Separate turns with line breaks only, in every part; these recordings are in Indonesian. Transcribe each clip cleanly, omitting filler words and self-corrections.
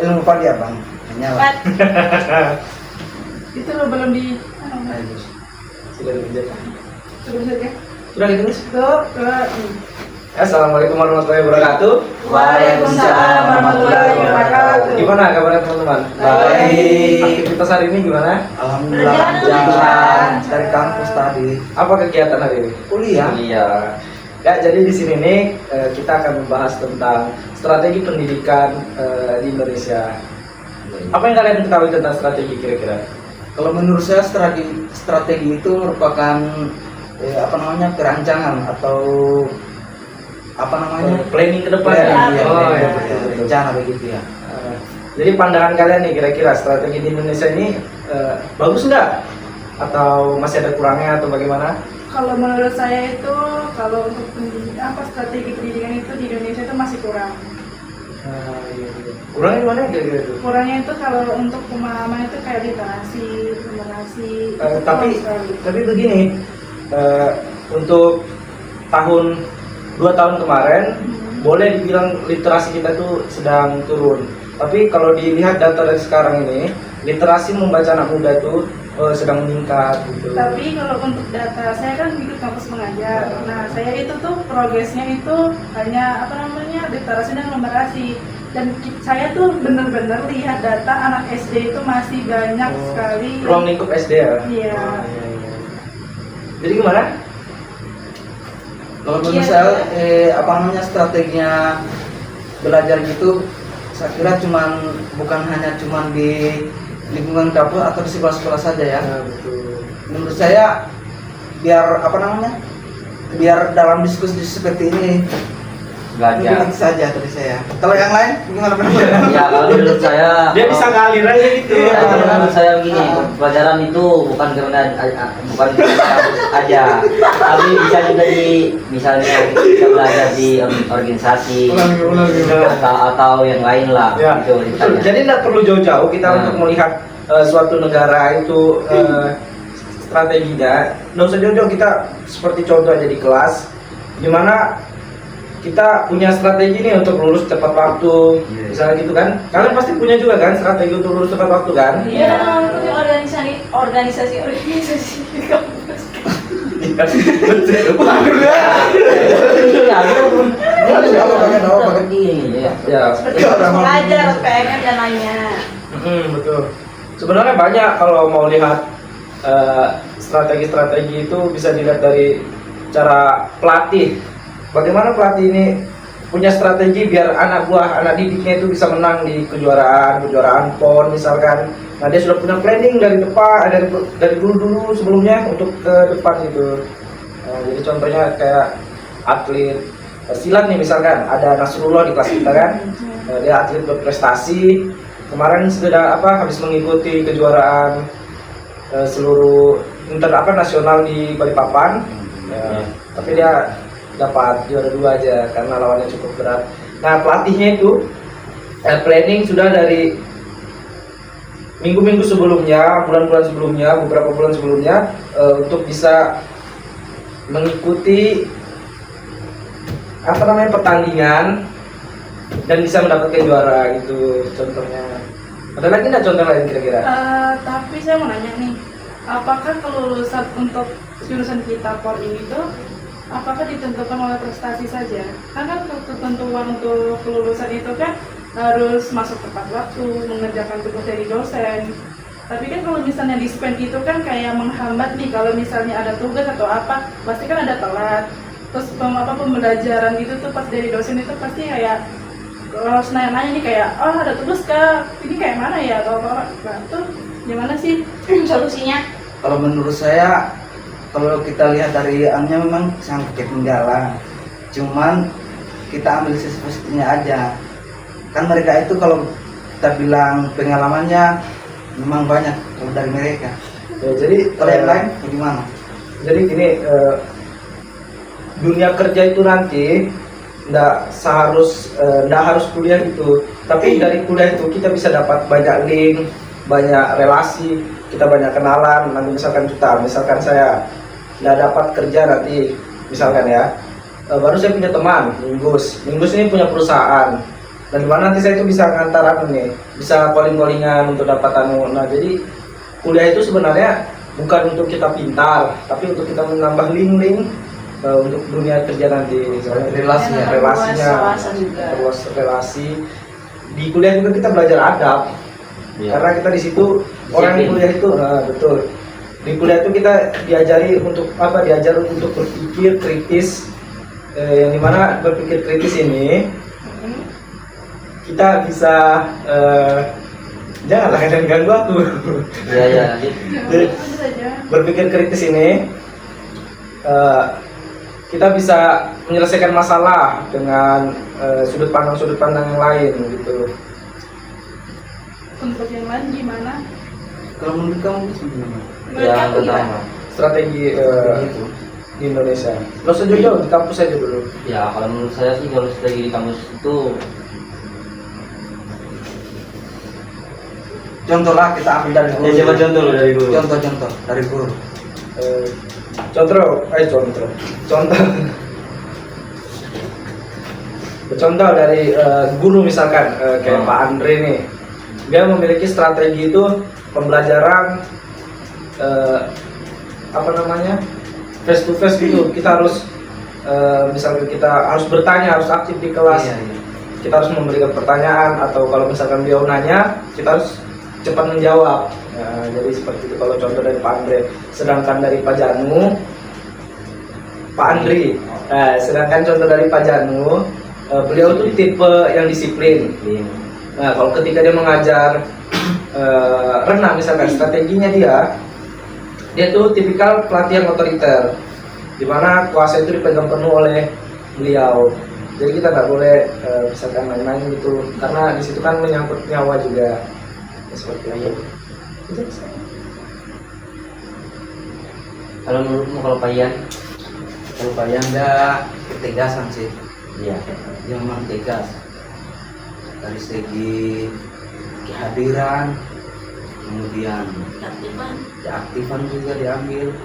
Ilmu padi abang. Nyala.
Itu lo belum di.
Sudah dikerjakan.
Sudah saja.
Sudah ditulis.
Tuh.
Assalamualaikum warahmatullahi wabarakatuh.
Waalaikumsalam warahmatullahi wabarakatuh.
Gimana kabarnya teman-teman?
Baik.
Aktivitas hari ini gimana?
Alhamdulillah
Berjalan.
jalan dari kampus tadi.
Apa kegiatan hari ini?
Kuliah.
Iya. Ya, jadi di sini nih kita akan membahas tentang strategi pendidikan di Indonesia. Apa yang kalian ketahui tentang strategi kira-kira?
Kalau menurut saya strategi itu merupakan perancangan atau
Planning ke depan
ya,
ya? Oh, ya, betul.
rencana begitu ya.
Jadi pandangan kalian nih kira-kira strategi di Indonesia ini bagus nggak? Atau masih ada kurangnya atau bagaimana?
Kalau menurut saya itu kalau untuk strategi pendidikan itu di Indonesia itu masih kurang.
Iya. Kurangnya gimana kira-kira itu?
Kurangnya itu kalau untuk pemahaman itu kayak literasi, numerasi. itu
Tapi
kurang sekali.
begini, untuk tahun 2 tahun kemarin boleh dibilang literasi kita tuh sedang turun. Tapi kalau dilihat data dari sekarang ini, literasi membaca anak muda itu sedang meningkat gitu.
Tapi kalau untuk data saya kan ikut kampus mengajar. Nah, saya itu tuh progresnya itu hanya literasi dan numerasi. Dan saya tuh bener-bener lihat data anak SD itu masih banyak sekali.
Ruang lingkup SD ya?
Iya.
Jadi gimana?
Kalau menurut saya strateginya belajar gitu, saya kira bukan hanya di lingkungan kampus atau di sekolah-sekolah saja ya.
Betul.
Menurut saya biar dalam diskusi seperti ini
belajar
begitu saja dari saya. Kalau yang lain gimana pendapat?
ya kalau menurut saya
Dia bisa ngalir aja gitu.
ya, kalau menurut saya begini, pelajaran itu bukan karena aja, tapi bisa juga misalnya kita belajar di organisasi atau yang lain lah
Ya,
gitu
betul.
misalnya.
Jadi tidak perlu jauh-jauh kita untuk melihat suatu negara itu strateginya. Nggak usah jauh-jauh, kita seperti contoh aja di kelas, dimana kita punya strategi nih untuk lulus tepat waktu, misalnya gitu kan. Kalian pasti punya juga kan strategi untuk lulus tepat waktu kan?
Iya, organisasi di kampus.
Ya,
Seperti
Iya,
kampus
Mengajar, PMM dan lainnya.
betul. Sebenarnya banyak kalau mau lihat strategi-strategi itu bisa dilihat dari cara pelatih. Bagaimana pelatih ini punya strategi biar anak didiknya itu bisa menang di kejuaraan PON misalkan. Nah, dia sudah punya planning dari depan, dari dulu sebelumnya untuk ke depan gitu. Jadi contohnya kayak atlet silat nih misalkan, ada Nasrullah di kelas kita kan. Dia atlet berprestasi. Kemarin sudah habis mengikuti kejuaraan seluruh nasional di Balikpapan. Tapi dia dapat juara 2 aja karena lawannya cukup berat. Nah, pelatihnya itu planning sudah dari minggu-minggu sebelumnya, bulan-bulan sebelumnya, beberapa bulan sebelumnya untuk bisa mengikuti pertandingan dan bisa mendapatkan juara gitu contohnya. Ada lagi nggak contoh lain kira-kira?
Tapi saya mau nanya nih, apakah kelulusan untuk jurusan kita PON ini tuh apakah ditentukan oleh prestasi saja? Karena ketentuan untuk kelulusan itu kan harus masuk tepat waktu, mengerjakan tugas dari dosen. Tapi kan kalau misalnya di-spend itu kan kayak menghambat nih, kalau misalnya ada tugas atau apa, pasti kan ada telat. Terus pembelajaran gitu tuh pas dari dosen itu pasti kayak harus nanya-nanya nih kayak, ada tugas kak, ini kayak mana ya, atau apa? Nah, itu gimana sih
Solusinya?
Kalau menurut saya, kalau kita lihat dari memang sangat ketinggalan. Cuman kita ambil sisi positifnya aja. Kan mereka itu kalau kita bilang pengalamannya memang banyak kalau dari mereka.
Ya, jadi
Kalau yang lain bagaimana?
Jadi gini, dunia kerja itu nanti nggak harus kuliah gitu, tapi dari kuliah itu kita bisa dapat banyak link, banyak relasi, kita banyak kenalan. Nanti misalkan saya nggak dapat kerja nanti misalkan ya, baru saya punya teman Minggus ini punya perusahaan. Dan dimana nanti saya itu bisa ngantar nih, bisa calling-callingan untuk dapat nah jadi kuliah itu sebenarnya bukan untuk kita pintar, tapi untuk kita menambah link-link untuk dunia kerja nanti, misalnya relasinya, terus relasi. Di kuliah juga kita belajar adab, karena kita di situ orang di kuliah itu, betul. Di kuliah itu kita diajari untuk diajar untuk berpikir kritis, yang dimana berpikir kritis ini kita bisa janganlah kalian ganggu aku.
Iya.
Jadi, berpikir kritis ini kita bisa menyelesaikan masalah dengan sudut pandang yang lain gitu.
Untuk yang lain gimana?
Kalau menurut kamu gimana?
Yang pertama.
Strategi
Itu.
di Indonesia. Lo sejauh di kampus aja dulu.
Ya kalau menurut saya sih kalau strategi di kampus itu
Contoh lah kita ambil dari guru.
ya coba contoh dari guru.
Contoh dari guru.
Contoh dari guru misalkan kayak Pak Andre nih, dia memiliki strategi itu pembelajaran face to face gitu. Kita harus misalkan kita harus bertanya, harus aktif di kelas.
Iya.
Kita harus memberikan pertanyaan, atau kalau misalkan beliau nanya kita harus cepat menjawab. Nah, jadi seperti itu kalau contoh dari Pak Andre. Sedangkan dari Pak Janu, Pak Andri. Sedangkan contoh dari Pak Janu, beliau tuh tipe yang disiplin. Nah, kalau ketika dia mengajar renang misalkan, strateginya dia tuh tipikal pelatih yang otoriter, di mana kuasa itu dipegang penuh oleh beliau. Jadi kita nggak boleh misalkan main-main gitu, karena di situ kan menyangkut nyawa juga. Seperti itu.
Kalau menurutmu kalau Pak Ian?
Kalau kalian ada ketegasan sih,
Iya.
yang memang tegas dari segi kehadiran, kemudian keaktifan juga diambil.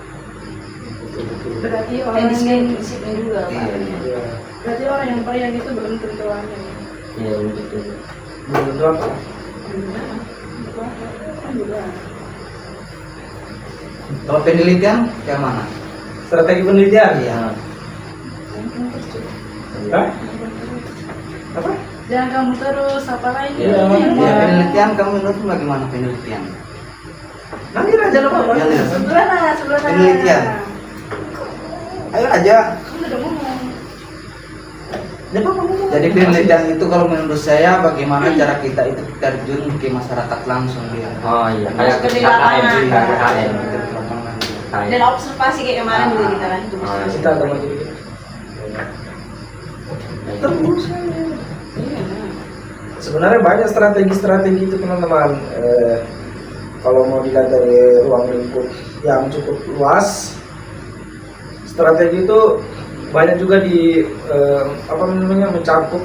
Betul.
Berarti
Dan
orang yang
disiplin juga Pak.
Iya.
berarti orang yang payah itu belum tentu aneh.
Iya begitu.
Belum tentu apa?
Kalau penelitian kayak mana?
Strategi penelitian.
Iya.
Hah? Apa?
Jangan kamu terus, apa lagi?
Iya,
yang
Iya,
lain?
penelitian kamu menurutmu bagaimana penelitian?
Nanti aja apa?
Iya, iya.
Sebelah.
Penelitian. Ayo aja.
Kamu udah ngomong.
Jadi penelitian itu kalau menurut saya bagaimana cara kita itu terjun ke masyarakat langsung dia.
Oh iya.
Terus ke di lapangan.
KKN.
Dan observasi kayak kemarin juga kita kan itu.
Kita ada lagi. Sebenarnya banyak strategi-strategi itu teman-teman. Kalau mau dilihat dari ruang lingkup yang cukup luas, strategi itu banyak juga di mencakup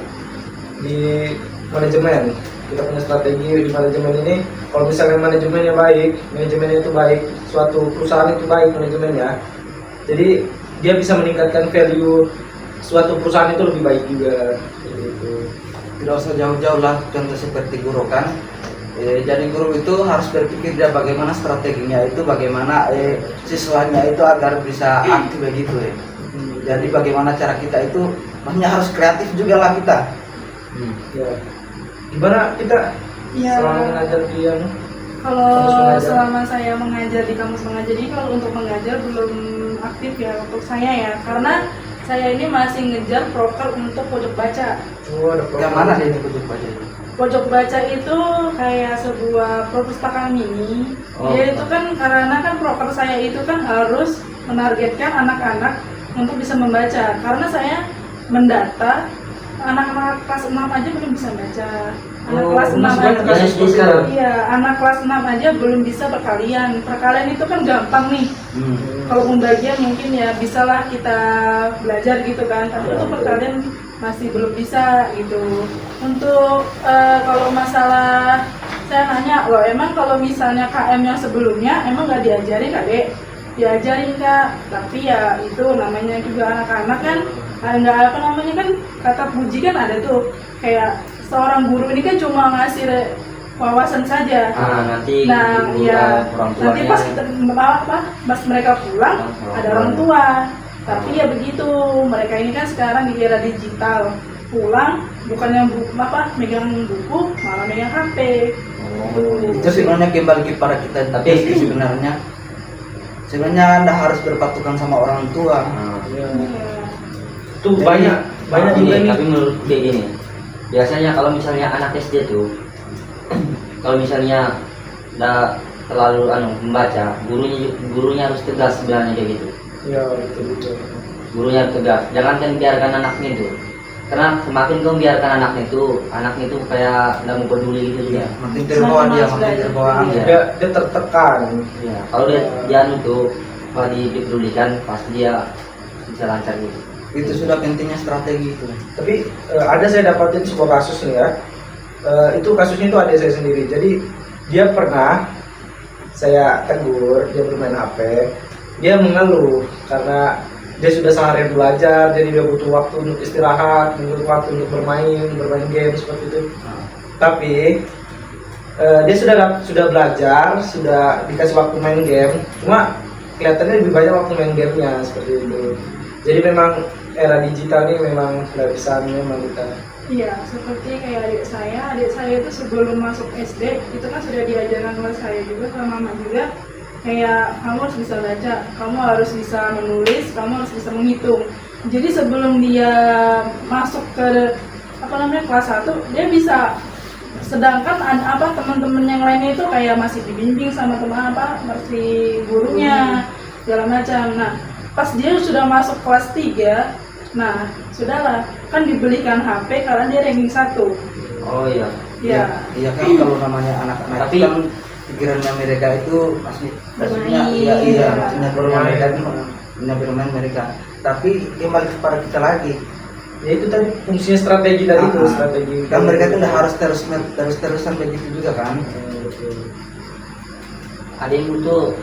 di manajemen. Kita punya strategi di manajemen ini. Kalau misalnya manajemennya baik, manajemennya itu baik, suatu perusahaan itu baik manajemennya, jadi dia bisa meningkatkan value suatu perusahaan itu lebih baik juga. Gitu.
Tidak usah jauh-jauh lah, contoh seperti guru kan. Jadi guru itu harus berpikir dia bagaimana strateginya itu, bagaimana siswanya itu agar bisa aktif begitu ya. Jadi bagaimana cara kita itu, makanya harus kreatif juga lah kita.
Ya. Gimana kita
Iya.
selama mengajar dia?
Kalau
Kamus mengajar.
selama saya mengajar di kampus mengajar ini, kalau untuk mengajar belum aktif ya untuk saya ya, karena saya ini masih ngejar proker untuk pojok baca.
Oh, ada
Yang mana dia itu pojok baca itu?
Pojok baca itu kayak sebuah perpustakaan mini.
Oh.
Dia itu kan karena kan proker saya itu kan harus menargetkan anak-anak untuk bisa membaca. Karena saya mendata anak-anak kelas 6 aja belum bisa baca. Anak
Oh,
kelas 6
masih banyak
aja.
kasus seperti itu.
Iya, anak kelas 6 aja belum bisa perkalian. Perkalian itu kan gampang nih. Kalau pembagian mungkin ya bisalah kita belajar gitu kan. Tapi untuk perkalian masih belum bisa gitu. Untuk kalau masalah saya nanya loh, emang kalau misalnya KM yang sebelumnya emang nggak diajarin Dek? Diajarin Kak, tapi ya itu namanya juga anak-anak kan nggak apa namanya kan kata puji kan ada tuh kayak seorang guru ini kan cuma ngasih wawasan saja.
Nanti
Nah,
ibu,
ya
orang
nanti
tuanya
pas kita pas mereka pulang ada orang tua. Tapi ya begitu, mereka ini kan sekarang di era digital, pulang bukannya megang buku, malah megang HP.
Itu sebenarnya kembali kepada kita, tapi sebenarnya Anda harus berpatokan sama orang tua.
Ya.
Itu
Jadi,
banyak juga
Ini,
nih.
tapi menurut kayak gini, biasanya kalau misalnya anak SD tuh kalau misalnya udah terlalu membaca, gurunya harus tegas sebenarnya kayak gitu.
Iya, betul.
Gurunya harus tegas, jangan kan biarkan anaknya itu, karena semakin kau biarkan anaknya itu kayak nggak mau peduli gitu dia.
Makin terbawa dia, makin terbawa
Iya.
angin.
Dia tertekan.
Ya, kalau dia tuh kalau dipedulikan pasti dia bisa lancar gitu.
Itu sudah pentingnya strategi itu.
Tapi ada saya dapatin sebuah kasus nih ya. Itu kasusnya itu adik saya sendiri. Jadi dia pernah saya tegur, dia bermain HP, dia mengeluh karena dia sudah seharian belajar, jadi dia butuh waktu untuk istirahat, butuh waktu untuk bermain game seperti itu. Tapi dia sudah belajar, sudah dikasih waktu main game, cuma kelihatannya lebih banyak waktu main gamenya seperti itu. Jadi memang era digital ini memang nggak bisa memang kita.
Iya, seperti kayak adik saya itu sebelum masuk SD itu kan sudah diajarkan oleh saya juga sama mama juga, kayak kamu harus bisa baca, kamu harus bisa menulis, kamu harus bisa menghitung. Jadi sebelum dia masuk ke kelas 1 dia bisa, sedangkan teman-teman yang lainnya itu kayak masih dibimbing sama masih gurunya segala macam. Nah, pas dia sudah masuk kelas 3, nah sudahlah kan dibelikan HP karena dia ranking 1.
Oh iya.
Ya.
Iya kan, kalau namanya anak-anak
Tapi-
kan pikirannya mereka itu maksudnya
Bermain.
iya maksudnya bermain mereka itu bermain mereka. Tapi kembali kepada kita lagi.
Ya itu tadi fungsinya strategi tadi itu,
Ah,
strategi.
kan mereka itu udah harus terus-terusan begitu juga kan.
Betul.
Ada yang butuh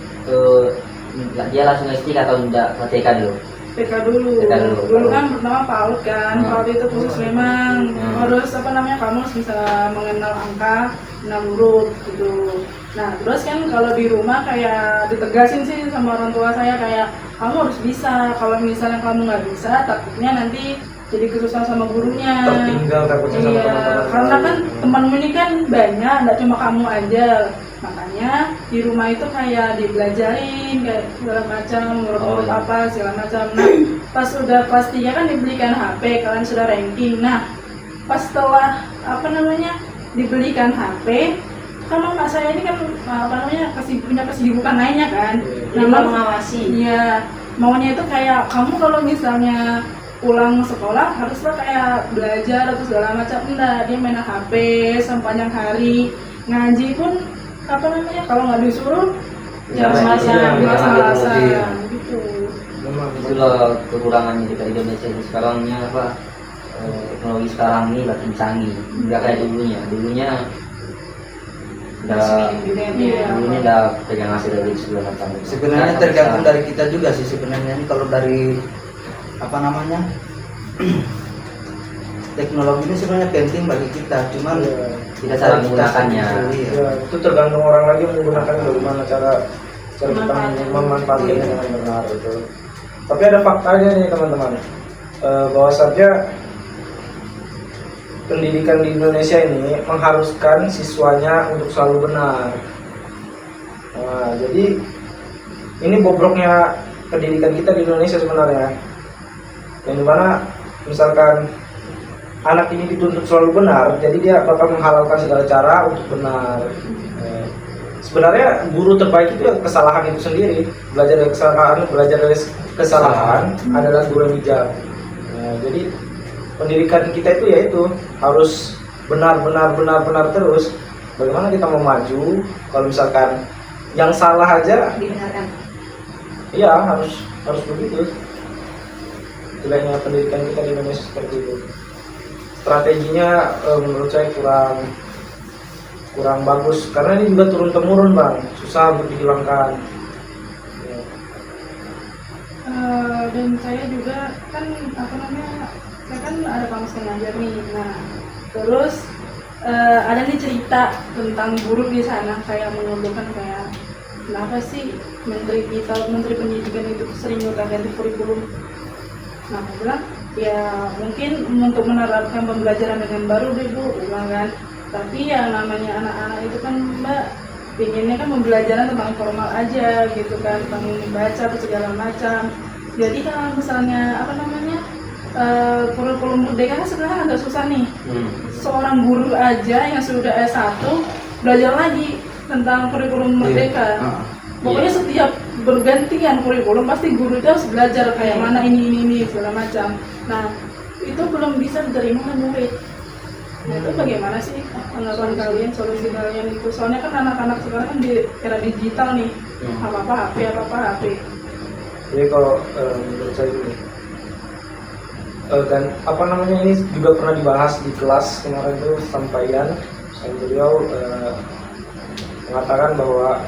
dia langsung SD atau enggak ke TK dulu?
TK dulu.
TK dulu.
Dulu kan pertama PAUD kan. PAUD itu khusus memang harus kamu harus bisa mengenal angka 6 huruf gitu. Nah, terus kan kalau di rumah kayak ditegasin sih sama orang tua saya kayak kamu harus bisa. Kalau misalnya kamu nggak bisa, takutnya nanti jadi kesusahan sama gurunya.
Tertinggal takutnya sama
Iya,
teman-teman.
karena kan temanmu ini kan banyak, nggak cuma kamu aja. Makanya di rumah itu kayak dibelajarin kayak segala macam, ngurut-ngurut
iya.
apa segala macam. Nah, pas udah kelas 3 kan dibelikan HP, kalian sudah ranking. Nah, pas setelah dibelikan HP, kan mama saya ini kan punya kesibukan lainnya kan.
Jadi mau mengawasi.
Iya, maunya itu kayak kamu kalau misalnya pulang sekolah haruslah kayak belajar atau segala macam. Enggak, dia main HP sepanjang hari. Ngaji pun kalau nggak disuruh ya malas-malasan
Iya.
gitu.
Memang
Itulah kekurangannya kita di Indonesia ini sekarangnya teknologi sekarang ini makin canggih, nggak kayak dulunya udah pegang hasil dari segala macam.
Sebenarnya tergantung dari kita juga sih sebenarnya. Kalau dari teknologi ini sebenarnya penting bagi kita, cuman
Kita cara menggunakannya.
Iya.
ya, itu tergantung orang lagi menggunakan bagaimana cara kita memanfaatkannya dengan benar itu. Tapi ada faktanya nih teman-teman, bahwasanya pendidikan di Indonesia ini mengharuskan siswanya untuk selalu benar. Nah, jadi ini bobroknya pendidikan kita di Indonesia sebenarnya, yang dimana misalkan anak ini dituntut selalu benar, jadi dia bakal menghalalkan segala cara untuk benar. Sebenarnya guru terbaik itu ya kesalahan itu sendiri. Belajar dari kesalahan adalah guru yang bijak. Jadi pendidikan kita itu yaitu harus benar terus. Bagaimana kita mau maju kalau misalkan yang salah aja?
Dibenarkan.
Iya, harus begitu. Istilahnya pendidikan kita di Indonesia seperti itu. Strateginya menurut saya kurang bagus karena ini juga turun temurun bang, susah untuk dihilangkan.
Dan saya juga kan saya kan ada kamus ngajar nih. Nah, terus ada nih cerita tentang guru di sana kayak mengeluhkan kayak kenapa sih menteri pendidikan itu sering ganti kurikulum. Nah aku bilang ya mungkin untuk menerapkan pembelajaran dengan baru deh Bu, bilang kan. Tapi yang namanya anak-anak itu kan Mbak pinginnya kan pembelajaran tentang formal aja gitu kan, tentang membaca atau segala macam. Jadi kalau misalnya kurikulum merdeka kan sebenarnya agak susah nih. Seorang guru aja yang sudah S1 belajar lagi tentang kurikulum merdeka. Pokoknya setiap bergantian kurikulum pasti guru itu harus belajar kayak mana ini segala macam. Nah itu belum bisa diterima oleh murid. Nah itu bagaimana sih tanggapan kalian, solusi kalian itu? Soalnya kan anak-anak sekarang kan di era digital nih, apa-apa HP.
Jadi kalau menurut saya ini dan ini juga pernah dibahas di kelas kemarin itu sampaian beliau mengatakan bahwa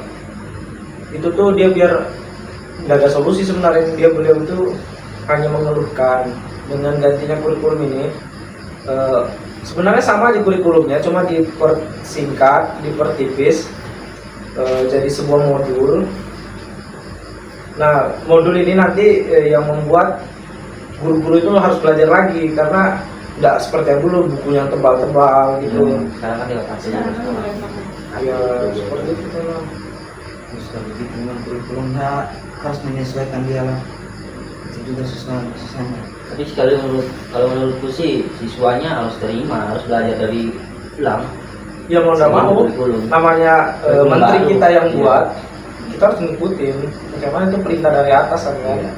itu tuh dia biar nggak ada solusi sebenarnya, beliau itu hanya mengeluhkan dengan gantinya kurikulum ini. Sebenarnya sama di kurikulumnya, cuma dipersingkat, dipertipis jadi sebuah modul. Nah modul ini nanti yang membuat guru-guru itu harus belajar lagi, karena nggak seperti yang dulu buku yang tebal-tebal gitu.
Sekarang kan hasilnya
Ya seperti itu lah.
Dengan kurikulumnya harus menyesuaikan dia lah. Itu juga susahnya.
Tapi kalau menurutku sih siswanya harus terima, harus belajar dari ulang.
Ya mau nggak mau,
Kurikulum.
namanya
Kurikulum
menteri
baru.
kita yang
Iya.
buat, kita harus ngikutin. Bagaimana itu perintah dari atas kan?
Iya.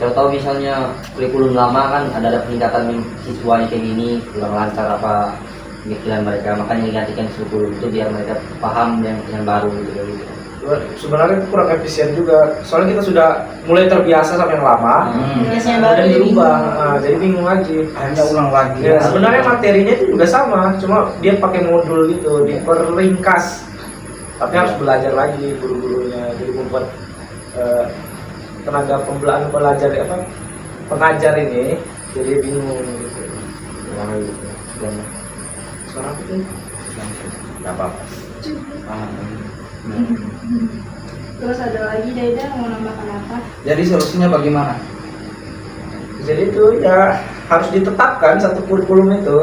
Kalau tahu misalnya kurikulum lama kan ada peningkatan siswanya kayak gini, kurang lancar apa pemikiran mereka, makanya digantikan kurikulum itu biar mereka paham yang baru gitu.
Sebenarnya itu kurang efisien juga, soalnya kita sudah mulai terbiasa sama yang lama,
Biasanya baru
kemudian
jadi
dirubah, jadi bingung lagi.
Hanya ulang lagi.
Ya, sebenarnya materinya itu juga sama, cuma dia pakai modul gitu, diperringkas. Tapi harus belajar lagi guru-gurunya, jadi membuat tenaga pengajar ini jadi bingung gitu. Sekarang itu
Nggak apa-apa.
Terus ada lagi Daida mau nambahkan apa?
Jadi solusinya bagaimana?
jadi itu ya harus ditetapkan satu kurikulum itu.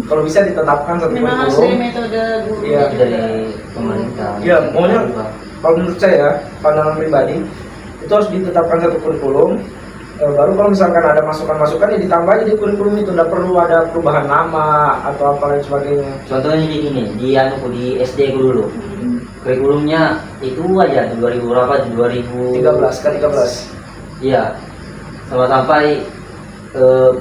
Kalau bisa ditetapkan satu
memang harus dari
kurikulum.
metode guru
Iya,
juga.
Dari pemerintah.
Ya, maunya kalau menurut saya, pandangan pribadi itu harus ditetapkan satu kurikulum. Baru kalau misalkan ada masukan-masukan ya ditambah aja di kurikulum itu, tidak perlu ada perubahan nama atau apa lain sebagainya.
Contohnya di gini, di SD ku dulu. Kurikulumnya itu aja 2000 berapa?
13 ke 13.
Iya. Sampai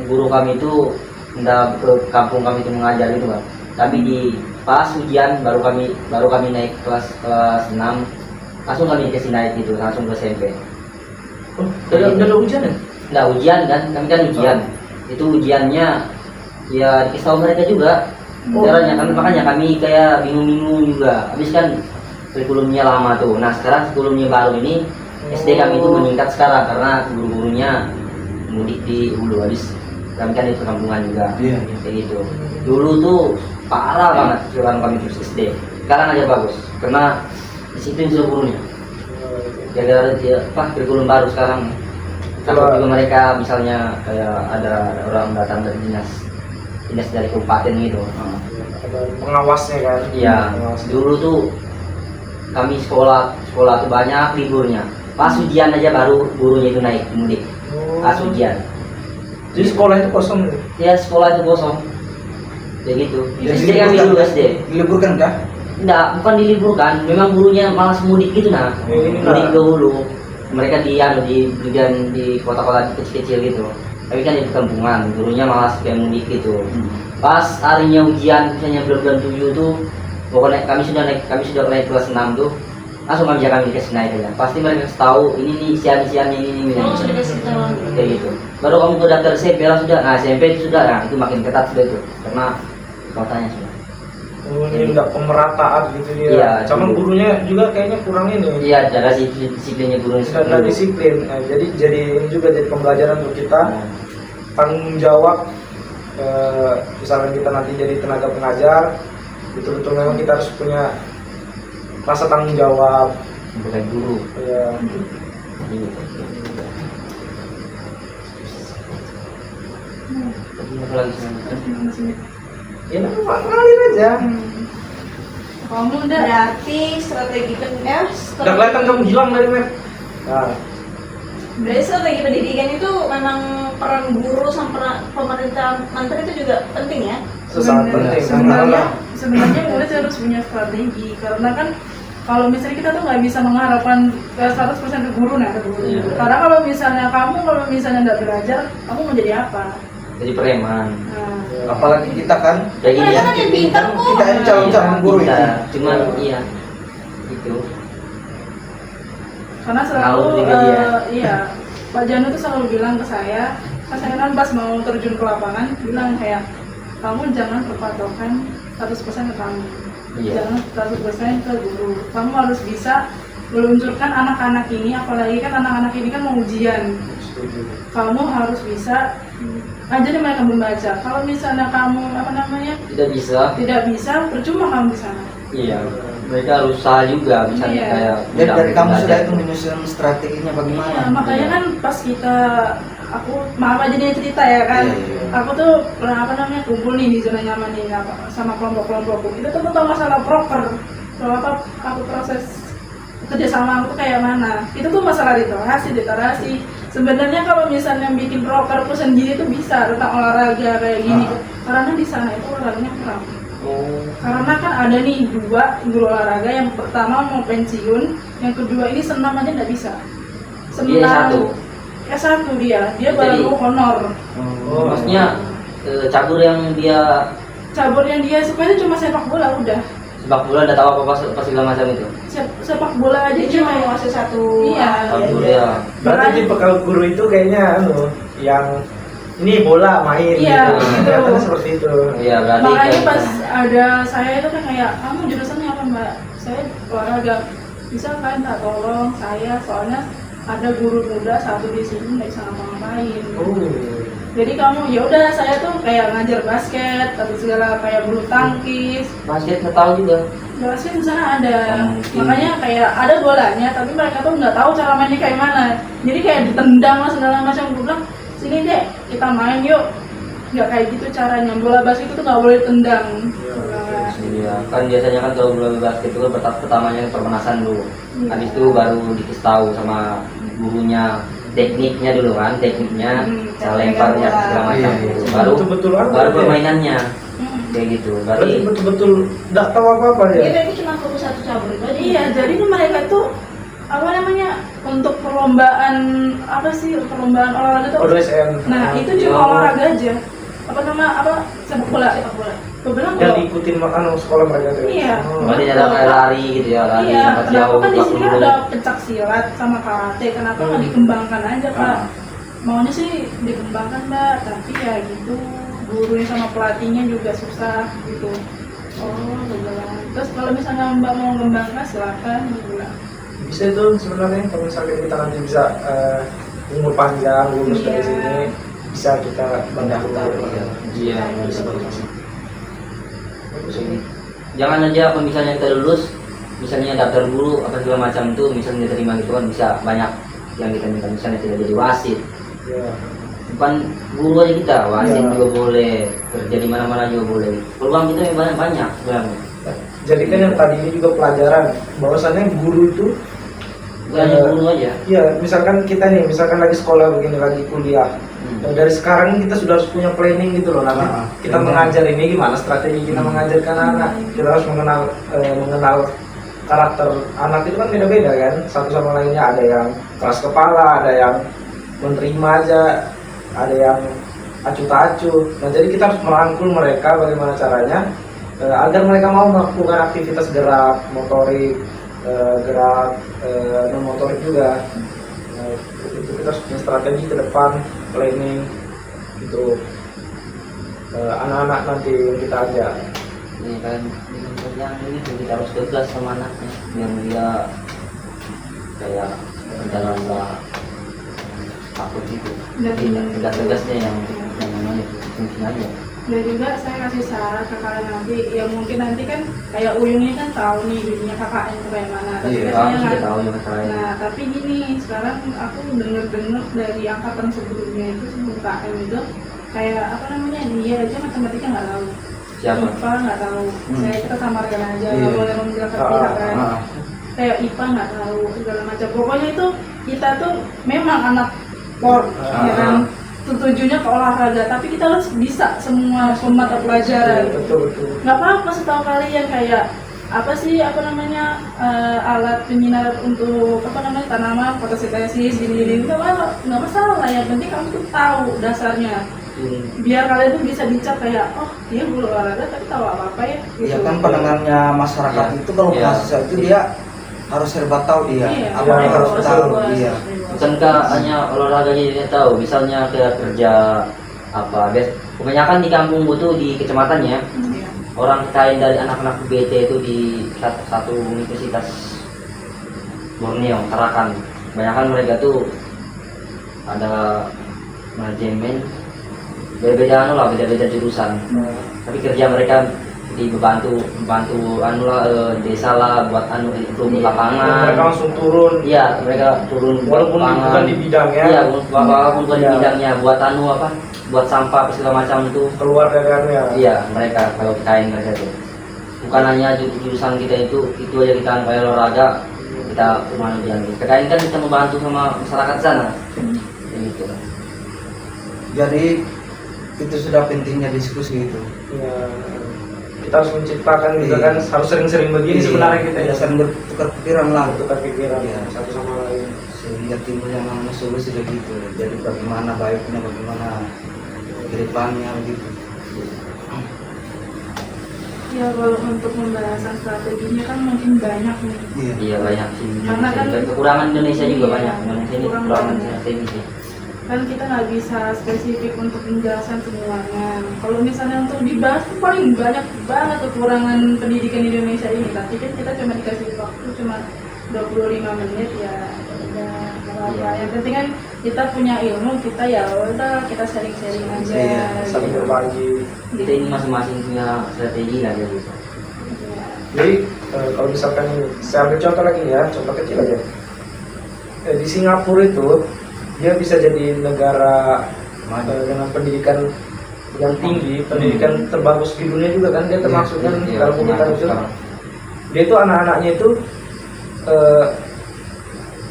guru kami itu nggak ke kampung kami itu mengajar itu kan. Tapi di pas ujian baru kami naik kelas 6, langsung kami dikasih naik gitu, langsung ke SMP.
Oh, ada ujian ya?
Nggak ujian kan, kami kan ujian. Itu ujiannya ya dikasih tahu mereka juga caranya kan, makanya kami kayak bingung-bingung juga. Habis kan kurikulumnya lama tuh. Nah sekarang kurikulumnya baru ini SD kami itu meningkat sekarang karena guru-gurunya mudik di Hulu. Habis kami kan di perkampungan juga.
Iya.
Kayak gitu. Dulu tuh parah banget sekarang kami terus SD. Sekarang aja bagus karena disiplin sudah gurunya. Gara-gara dia kurikulum baru sekarang. Takut juga mereka misalnya kayak ada orang datang dari dinas dari kabupaten gitu.
Ada pengawasnya kan?
Iya.
Pengawas.
Dulu tuh kami sekolah tuh banyak liburnya. Pas ujian aja baru gurunya itu naik mudik. Pas ujian.
Jadi sekolah itu kosong gitu?
Ya sekolah itu kosong. Kayak gitu.
Ya,
SD kami dulu SD.
Diliburkan kah?
Enggak, bukan diliburkan. Memang gurunya malas mudik gitu nah. Mudik ke Hulu. Mereka di kota-kota kecil-kecil gitu. Tapi kan di perkampungan, gurunya malas kayak mudik gitu. Pas harinya ujian, misalnya bulan 7 tuh, pokoknya kami sudah naik kelas 6 tuh, langsung kami dikasih naik aja. Pasti mereka tahu ini nih isian ini.
Oh, sudah dikasih tahu.
Kayak gitu. Baru kamu tuh daftar SMP lah sudah. Nah SMP itu sudah, nah itu makin ketat sudah itu, karena kotanya sudah.
Oh, ini enggak pemerataan gitu ya.
Iya,
Sama
dulu.
gurunya juga kayaknya kurang ini.
Iya, jaga disiplinnya guru
Karena disiplin. Nah, jadi ini juga jadi pembelajaran untuk kita. Tanggung jawab misalnya kita nanti jadi tenaga pengajar, betul-betul memang kita harus punya rasa tanggung jawab.
Bukan guru.
Ya.
Tapi apa lagi sih?
Ya ngalir aja.
Kamu udah
Berarti strategi
Udah kelihatan kamu hilang dari map. Nah,
Berarti strategi pendidikan itu memang peran guru sama pemerintah menteri itu juga penting ya?
sesaat penting.
sebenarnya murid harus punya strategi, karena kan kalau misalnya kita tuh nggak bisa mengharapkan 100% ke guru, nah ke guru.
Iya.
Karena kalau misalnya nggak belajar, kamu mau jadi apa?
Jadi preman.
Nah,
Apalagi kita kan
Kayak gini
Mereka
ya.
kan yang pintar kok.
kita ini calon-calon guru
Kita,
itu.
cuman iya itu
karena
Tahu
selalu
juga dia.
iya, Pak Janu tuh selalu bilang ke saya kan pas mau terjun ke lapangan, bilang kayak kamu jangan berpatokan 100% ke kamu.
Iya.
Jangan 100% ke guru. Kamu harus bisa meluncurkan anak-anak ini, apalagi kan anak-anak ini kan mau ujian. Kamu harus bisa ajarin mereka membaca. Kalau misalnya kamu
tidak bisa.
percuma kamu di sana.
Iya, mereka harus usaha juga misalnya
Iya.
kayak
Dari kamu
belajar.
sudah itu menyusun strateginya bagaimana?
Iya, makanya kan pas aku maaf aja nih cerita ya kan.
Iya, iya.
Aku tuh pernah kumpul nih di zona nyaman nih sama kelompok-kelompokku. Itu tuh tentang masalah proper. Kalau aku proses kerjasama aku tuh kayak mana? Itu tuh masalah literasi. Sebenarnya kalau misalnya bikin proker pun sendiri itu bisa tentang olahraga kayak gini. Karena di sana itu olahraganya kurang.
Oh,
Karena kan ada nih 2 guru olahraga, yang pertama mau pensiun, yang kedua ini senam aja nggak bisa.
Dia
S1 dia
Jadi-
baru honor.
Oh,
maksudnya cabur yang dia
Cabur yang dia suka itu cuma sepak bola udah.
sepak bola udah tahu apa segala macam itu.
Sepak bola aja
Dia cuma
cuma
menguasai satu.
Iya.
Cabur ya.
berarti tipe kalau guru itu kayaknya yang ini bola main
Iya,
gitu.
gitu.
Kelihatannya seperti itu.
Iya, berarti
Makanya
kayak
pas ada saya itu kan kayak, kamu jurusannya apa mbak? Saya olahraga. Bisa kan tak tolong saya, soalnya ada guru muda satu di sini nggak bisa ngapa-ngapain.
Oh.
Jadi kamu ya udah, saya tuh kayak ngajar basket atau segala kayak bulu tangkis.
basket nggak tahu juga.
Basket di sana ada.
Mungkin.
Makanya kayak ada bolanya, tapi mereka tuh nggak tahu cara mainnya kayak mana. Jadi kayak ditendang lah segala macam. Gue bilang, sini deh kita main yuk. Nggak kayak gitu caranya. Bola basket itu nggak boleh tendang.
Iya, kan biasanya kan kalau bola basket itu kan pertamanya pemanasan dulu.
Iya.
Habis itu baru dikasih tahu sama gurunya tekniknya dulu kan, tekniknya cara lemparnya segala macam
Iya.
dulu. Baru
Betul-betul apa
baru
ya?
permainannya
Mm.
kayak gitu.
Berarti
Berarti
betul-betul nggak tahu apa-apa
Dia
ya.
berarti cuma fokus satu cabur itu aja.
Iya, jadi mereka tuh untuk perlombaan perlombaan olahraga tuh.
ODSN.
Nah, itu
Iya.
cuma olahraga aja. Sepak bola. Gue bilang
yang
kalau
diikutin makan sekolah mereka tuh.
Iya.
Oh.
berarti ada kayak lari gitu ya, lari
iya,
tempat
kenapa
jauh.
kan di sini kan
40
ada
menit.
pencak silat sama karate, kenapa nggak dikembangkan aja Pak?
Ah.
Maunya sih dikembangkan Mbak, tapi ya gitu, gurunya sama pelatihnya juga susah gitu. Oh, gue bilang. Terus kalau misalnya Mbak mau mengembangkan silakan, gue bilang.
Bisa itu sebenarnya kalau misalnya kita nanti bisa umur panjang lulus dari
Iya.
sini bisa kita mendaftar.
Iya.
Bisa bagus.
Jangan aja kalau misalnya kita lulus, misalnya daftar guru apa segala macam tuh, misalnya diterima gitu kan bisa banyak yang kita minta, misalnya tidak jadi wasit.
Ya.
Bukan guru aja kita, wasit
Iya.
juga boleh, kerja di mana-mana juga boleh. Peluang kita yang banyak sebenarnya.
Jadi kan yang tadi ini juga pelajaran bahwasannya guru itu
Bukan hanya guru aja.
iya, misalkan kita nih, misalkan lagi sekolah begini, lagi kuliah. Dan dari sekarang kita sudah harus punya planning gitu loh nanti kita mengajar ini gimana strategi kita mengajarkan anak. Kita harus mengenal karakter anak itu kan beda-beda kan, satu sama lainnya. Ada yang keras kepala, ada yang menerima aja, ada yang acuh tak acuh. Nah jadi kita harus merangkul mereka bagaimana caranya agar mereka mau melakukan aktivitas gerak motorik, gerak non motorik juga. Itu kita harus punya strategi ke depan, planning untuk anak-anak nanti yang kita ajak.
Ini kan yang ini tuh kita harus tegas sama anaknya biar dia kayak berjalan nggak takut gitu.
Dan-
Jadi tegas-tegasnya yang namanya fungsi aja.
Dan juga saya kasih saran ke kalian nanti, ya mungkin nanti kan kayak Uyung ini kan tahu nih dunia KKN itu kayak mana. Tapi
Iya,
kan
Aku
saya
sudah
nggak.
tahu yang masalah ini.
Nah, tapi gini, sekarang aku dengar-dengar dari angkatan sebelumnya itu sebelum KM itu kayak apa namanya, dia aja matematika nggak tahu.
Siapa?
IPA nggak tahu. Saya kita samarkan aja,
Iya.
nggak boleh menjelaskan pihak kan.
Ah,
Kayak IPA nggak tahu segala macam. Pokoknya itu kita tuh memang anak sport, ya kan. Tujuannya ke olahraga, tapi kita harus bisa semua mata pelajaran.
Betul betul.
Nggak apa-apa setahu kalian kayak apa sih apa namanya alat penyinar untuk apa namanya tanaman, fotosintesis, gini-gini itu nggak masalah. Yang penting kamu tuh tahu dasarnya. Biar kalian tuh bisa dicap kayak oh dia guru olahraga tapi tahu apa-apa ya.
ya kan pendengarnya masyarakat
Iya.
itu kalau
Iya.
mahasiswa itu dia harus serba tahu dia,
Iya.
apa yang
Iya,
harus
betul.
tahu dia.
Bukankah hanya olahraga aja dia tahu, misalnya kayak kerja apa, kebanyakan di kampung tuh di kecamatannya
Iya.
orang kain dari anak-anak BT itu di satu universitas Borneo, Tarakan. Kebanyakan mereka tuh ada manajemen, beda-beda anu lah, beda-beda jurusan. Tapi kerja mereka membantu anu lah, desa lah buat anu improvement lapangan.
Mereka langsung turun.
Iya, mereka turun
Walaupun
lapangan.
bukan di bidangnya.
Iya, walaupun bukan di
Iya.
bidangnya, buat anu apa? Buat sampah segala macam itu.
Keluar dari anu ya.
Iya, mereka kalau kain mereka itu. Bukan hanya jurusan kita itu aja kita kayak olahraga, kita kemana bilang. Kain kan kita membantu sama masyarakat sana. Kayak gitu.
Jadi itu sudah pentingnya diskusi itu.
Ya, kita harus menciptakan juga kan, harus sering-sering begini sebenarnya kita ya,
sering bertukar pikiran lah
tukar pikiran
Iya.
satu sama lain.
sehingga timbul yang namanya solusi begitu. Jadi bagaimana baiknya, bagaimana kedepannya begitu.
Ya kalau untuk pembahasan strateginya kan mungkin banyak nih.
Iya.
Iya banyak sih.
Karena kan-
Dan kekurangan Indonesia juga
Iya,
banyak. Indonesia ini
kekurangan
kekurangan
banyak.
strategi.
Kan kita nggak bisa spesifik untuk menjelaskan semuanya. Kalau misalnya untuk dibahas tuh paling banyak banget kekurangan pendidikan di Indonesia ini. Tapi kan kita cuma dikasih waktu cuma 25 menit ya. Udah nggak apa-apa. Yang penting kan kita punya ilmu, kita ya udah kita sharing-sharing aja.
Iya,
Saling
gitu.
berbagi.
Kita ini masing-masing punya strategi lah ya gitu.
Iya.
Jadi kalau misalkan saya ambil contoh lagi ya, contoh kecil aja. Di Singapura itu dia bisa jadi negara dengan pendidikan yang tinggi, pendidikan terbagus di dunia juga kan, dia termasuk kan
Iya,
dalam pendidikan itu.
sekarang.
Dia itu anak-anaknya itu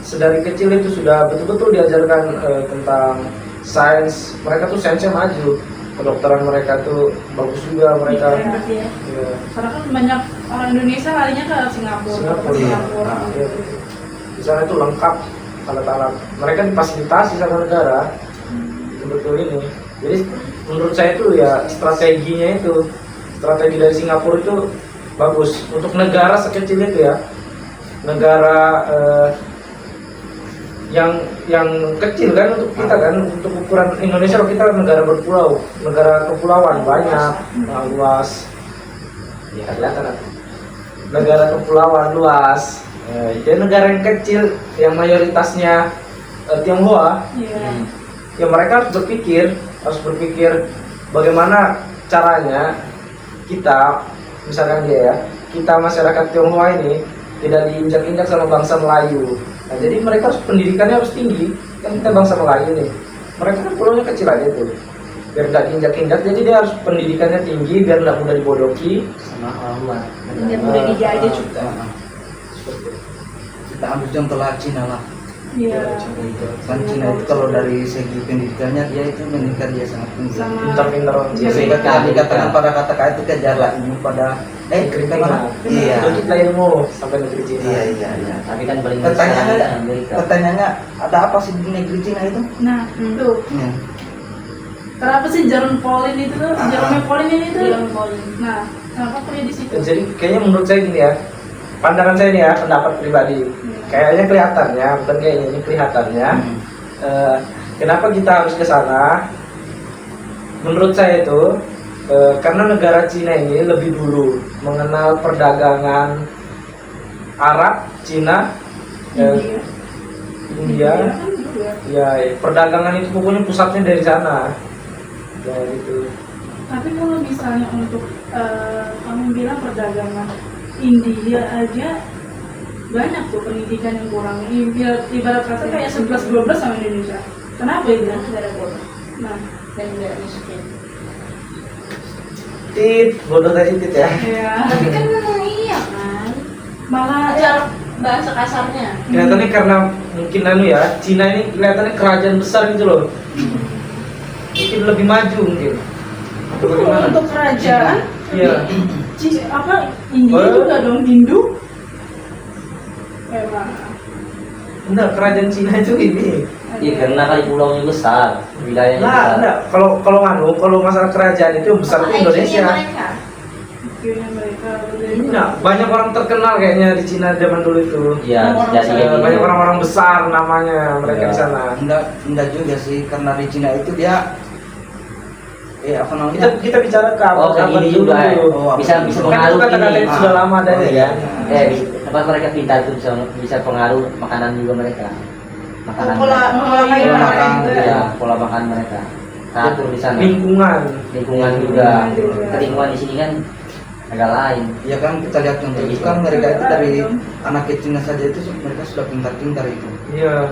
sedari kecil itu sudah betul-betul diajarkan tentang sains. Mereka tuh sainsnya maju, kedokteran mereka tuh bagus juga mereka.
Iya.
Ya.
Karena kan banyak orang Indonesia larinya ke Singapura.
Singapura,
ke
iya.
Singapura.
Ya. Di sana itu lengkap alat-alat. Mereka difasilitasi sama negara. Betul ini. Jadi menurut saya itu ya strateginya itu, strategi dari Singapura itu bagus untuk negara sekecil itu ya. Negara yang kecil kan untuk kita kan, untuk ukuran Indonesia kalau kita negara berpulau, negara kepulauan banyak, luas. Ya kelihatan kan? Negara kepulauan luas. Dia negara yang kecil yang mayoritasnya Tionghoa.
Iya.
Ya mereka harus berpikir bagaimana caranya kita, misalkan dia ya, kita masyarakat Tionghoa ini tidak diinjak-injak sama bangsa Melayu. Nah, jadi mereka harus pendidikannya harus tinggi. Kan kita bangsa Melayu nih, mereka kan pulaunya kecil aja tuh, biar nggak diinjak-injak. Jadi dia harus pendidikannya tinggi biar nggak mudah dibodohi.
Sama orang luar.
Dia mudah dijajah juga.
Kita ambil contoh lah Cina lah.
Iya.
Kan Cina itu kalau dari segi pendidikannya dia itu meningkat, dia sangat tinggi.
Sama
Pintar-pintar orang Cina.
Sehingga kita dikatakan pada kata-kata itu kejarlah ilmu pada kita mana? Iya.
Itu kita ilmu sampai negeri Cina.
Iya.
Tapi kan paling
Pertanyaannya,
besar di Amerika.
pertanyaannya ada apa sih di negeri Cina itu?
Nah, tuh.
Ya.
Kenapa sih Jerome Pauline itu tuh? Jerome Pauline ini tuh.
Jerome Pauline.
Nah, kenapa kuliah di situ?
Jadi kayaknya menurut saya gini ya, pandangan saya ini ya, pendapat pribadi. Kayaknya kelihatannya, bukan kayaknya ini kelihatannya. Kenapa kita harus ke sana? Menurut saya itu karena negara Cina ini lebih dulu mengenal perdagangan Arab, Cina, India.
kan juga.
Ya, perdagangan itu pokoknya pusatnya dari sana. Ya gitu.
Tapi kalau misalnya untuk kamu bilang perdagangan India aja banyak tuh pendidikan yang kurang. Ibarat kata kayak 11-12 sama Indonesia. Kenapa itu?
Negara bodoh
Nah,
dan negara miskin.
Bodoh tadi ya.
ya.
Tapi kan iya kan.
Malah
Cara bahasa kasarnya.
Kelihatannya karena mungkin Cina ini kelihatannya kerajaan besar gitu loh. Mungkin lebih maju mungkin. Atau bagaimana?
untuk kerajaan
Iya.
India
Oh.
juga dong Hindu. Emang.
Enggak, kerajaan Cina itu ini.
Iya, karena kali pulaunya besar, wilayahnya
Nah,
besar.
enggak. Kalau masalah kerajaan itu yang besar itu Indonesia.
Mereka.
Akhirnya mereka
Enggak, banyak orang terkenal kayaknya di Cina zaman dulu itu.
Iya, jadi
Banyak orang-orang besar namanya mereka
Iya.
di sana.
Enggak juga sih, karena di Cina itu dia apa
Kita
namanya?
kita bicara
Oh, kayak
kapan
gini
dulu.
juga ya.
Oh,
Bisa bisa
Kan itu
pengaruh
kata-kata
ini.
itu sudah lama ada
Oh,
ya.
iya.
Tempat mereka pintar itu bisa pengaruh makanan juga mereka. Makanan.
Pola
Oh,
kayak
iya.
mereka.
Ya, pola makan mereka. Teratur di sana.
Lingkungan.
Lingkungan juga.
juga.
Lingkungan di sini kan agak lain.
Ya kan kita lihat contoh itu kan mereka itu dari anak kecilnya saja itu mereka sudah pintar-pintar itu.
Iya.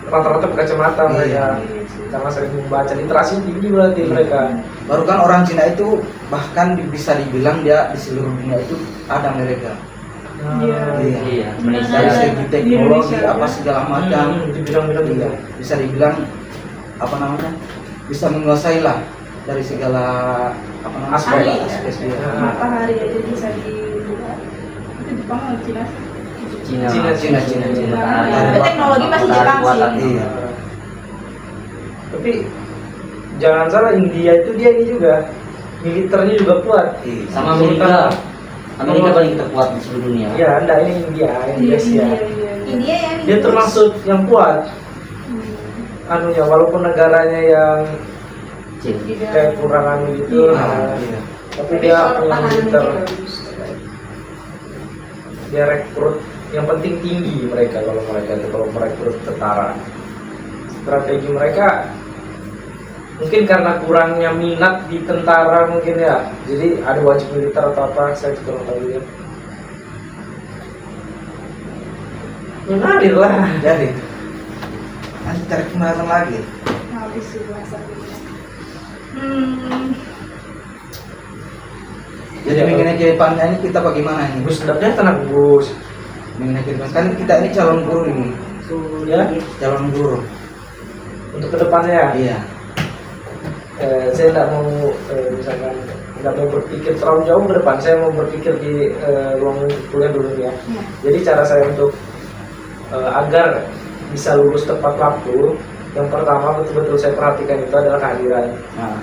Rata-rata berkacamata mereka. Karena sering membaca, literasi tinggi berarti mereka.
Baru kan orang Cina itu bahkan bisa dibilang dia di seluruh dunia itu ada mereka.
Iya.
Iya, Indonesia.
Dari
Ada.
segi
Di
teknologi
Indonesia,
apa
ya.
segala macam.
Di bidang-bidang
Iya,
juga.
bisa dibilang apa namanya? Bisa menguasai lah dari segala apa namanya?
Aspek.
aspek dia.
Matahari aja bisa dilihat. Itu Jepang atau Cina?
Cina.
Cina.
Tapi
teknologi masih Jepang sih.
Buatan.
Iya.
Tapi jangan salah, India itu dia ini juga militernya juga kuat.
Iya.
Sama Amerika. Amerika paling terkuat di seluruh dunia.
Ya, enggak, ini India, Indonesia.
India ya.
Dia termasuk yang kuat. Anunya, walaupun negaranya yang
Cina.
kayak kurang anu gitu,
Ah, iya.
tapi dia punya militer. Dia rekrut yang penting tinggi mereka kalau merekrut tentara. Strategi mereka mungkin karena kurangnya minat di tentara mungkin ya, jadi ada wajib militer atau apa, saya juga nggak tahu ya. Mengalir lah.
Jadi nanti cari pembahasan lagi.
Habis sih bahasanya.
Jadi mengenai kehidupannya ini kita bagaimana ini?
Gus sedapnya tenang Gus.
Mengenai kehidupan kan kita ini calon guru ini,
Ya,
calon guru.
untuk kedepannya ya.
Iya.
Saya tidak mau misalkan tidak mau berpikir terlalu jauh ke depan. Saya mau berpikir di ruang kuliah dulu ya. Jadi cara saya untuk agar bisa lulus tepat waktu, yang pertama betul-betul saya perhatikan itu adalah kehadiran.
Nah,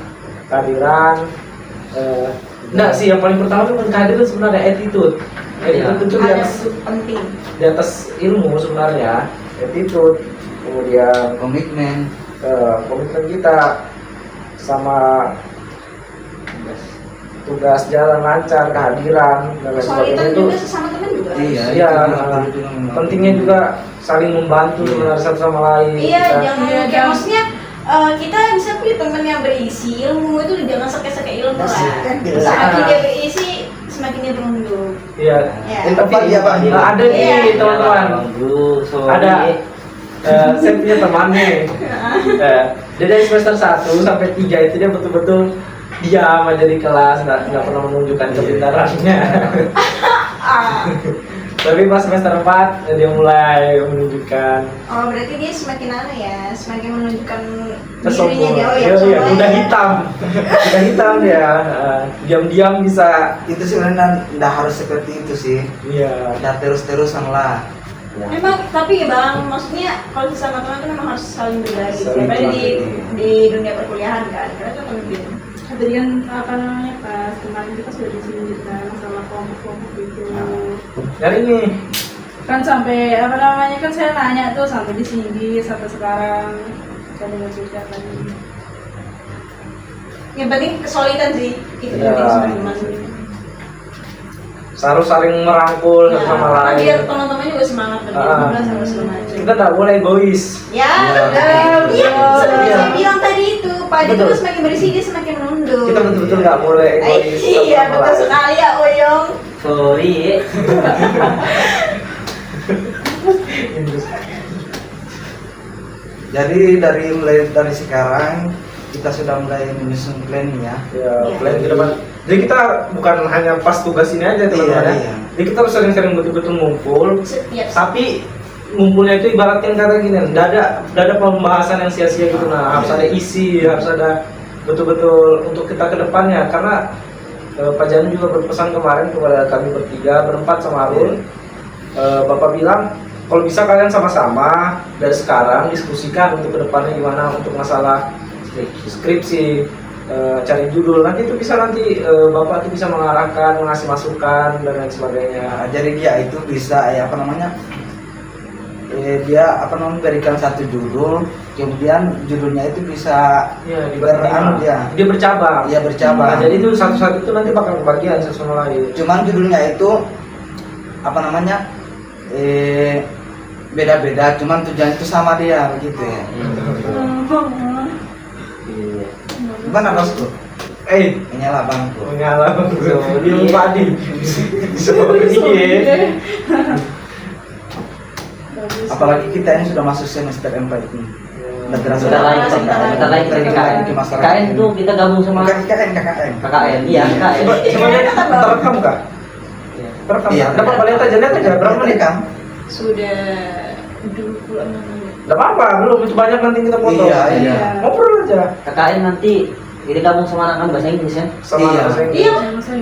Kehadiran, enggak sih, yang paling pertama itu bukan kehadiran sebenarnya, attitude. Attitude itu di atas,
penting.
di atas ilmu sebenarnya, attitude, kemudian
komitmen.
komitmen kita sama tugas jalan lancar, kehadiran dan lain sebagainya
Soliditas
itu.
juga sesama teman juga.
Iya.
Iya,
itu memang.
pentingnya juga saling membantu sebenarnya satu sama lain.
Iya,
Kita-
jangan
Iya,
kayak
jangan-
maksudnya kita bisa punya teman yang berisi ilmu itu jangan seke-seke ilmu lah.
Kan jelas.
Semakin dia berisi, semakin dia berundur.
Iya.
Ya.
Tapi
Iya, Pak.
nggak ada nih
Iya.
teman-teman. Ada. Saya punya teman nih. Dia dari semester 1 sampai 3 itu dia betul-betul diam aja di kelas, nggak pernah menunjukkan kepintarannya. Tapi pas semester 4 dia mulai menunjukkan
Oh berarti dia semakin semakin menunjukkan dirinya
kesombongan.
dia. Oh
Iya,
ya,
iya,
sombong.
udah hitam, udah hitam dia. Diam-diam bisa,
Itu sebenarnya nggak harus seperti itu sih.
iya.
Udah terus-terusan lah.
Memang tapi bang, maksudnya kalau sesama teman itu memang harus saling berbagi.
Saling
Apalagi
berbagi.
di dunia perkuliahan kan, karena itu penting.
Tadi kan apa namanya pas kemarin kita sudah disindirkan masalah kelompok-kelompok itu.
Dari ini,
Kan sampai apa namanya kan saya nanya tuh sampai disindir sampai sekarang saya dengan cerita tadi.
Yang penting kesolidan sih itu
Ya.
penting sama teman.
harus saling merangkul satu sama
karena
lain.
biar teman-teman juga semangat kerja juga sama segala macam.
Kita nggak boleh egois.
Ya,
Ya,
seperti
iya.
saya bilang tadi itu, padi
Betul.
itu semakin bersih dia semakin menunduk.
Kita betul-betul nggak boleh egois. satu
Iya,
sama
betul
lain.
sekali ya, Oyong.
Sorry.
Jadi mulai dari sekarang kita sudah mulai menyusun plan ya.
Ya, plan ke depan. Jadi kita bukan hanya pas tugas ini aja teman-teman ya.
Iya.
Jadi kita harus sering-sering betul-betul ngumpul.
Setiap
Tapi ngumpulnya itu ibaratkan kata gini, nggak ada pembahasan yang sia-sia gitu. Nah, harus ada isi, harus ada betul-betul untuk kita ke depannya. Karena Pak Janu juga berpesan kemarin kepada kami berempat sama Arul. Bapak bilang kalau bisa kalian sama-sama dari sekarang diskusikan untuk kedepannya gimana untuk masalah skripsi, cari judul. Nanti itu bisa Bapak itu bisa mengarahkan, mengasih masukan dan lain sebagainya.
Nah, jadi dia itu bisa dia berikan satu judul, kemudian judulnya itu bisa
Ya, dia bercabang.
dia bercabang.
Nah, jadi itu satu-satu itu nanti bakal kebagian satu sama lain.
Cuman judulnya itu beda-beda, cuman tujuan itu sama dia begitu ya.
Iya.
Gimana bosku? Menyala bangku.
Mengalah di padi. Sorry.
Apalagi kita yang sudah masuk semester 4 ini. Udah terasa
Bentar lagi kita KKN. KKN itu kita gabung sama
Bukan KKN.
KKN. Iya, KKN.
Semuanya terekam kah? Terekam.
Iya.
Dapat lihat aja berapa menit?
Kamu?
sudah 26 menit.
Enggak apa-apa, belum itu banyak nanti kita potong.
Iya.
Ngobrol aja
KKN nanti kita gabung sama anak bahasa Inggris ya.
sama
Iya.
bahasa Inggris.
Iya.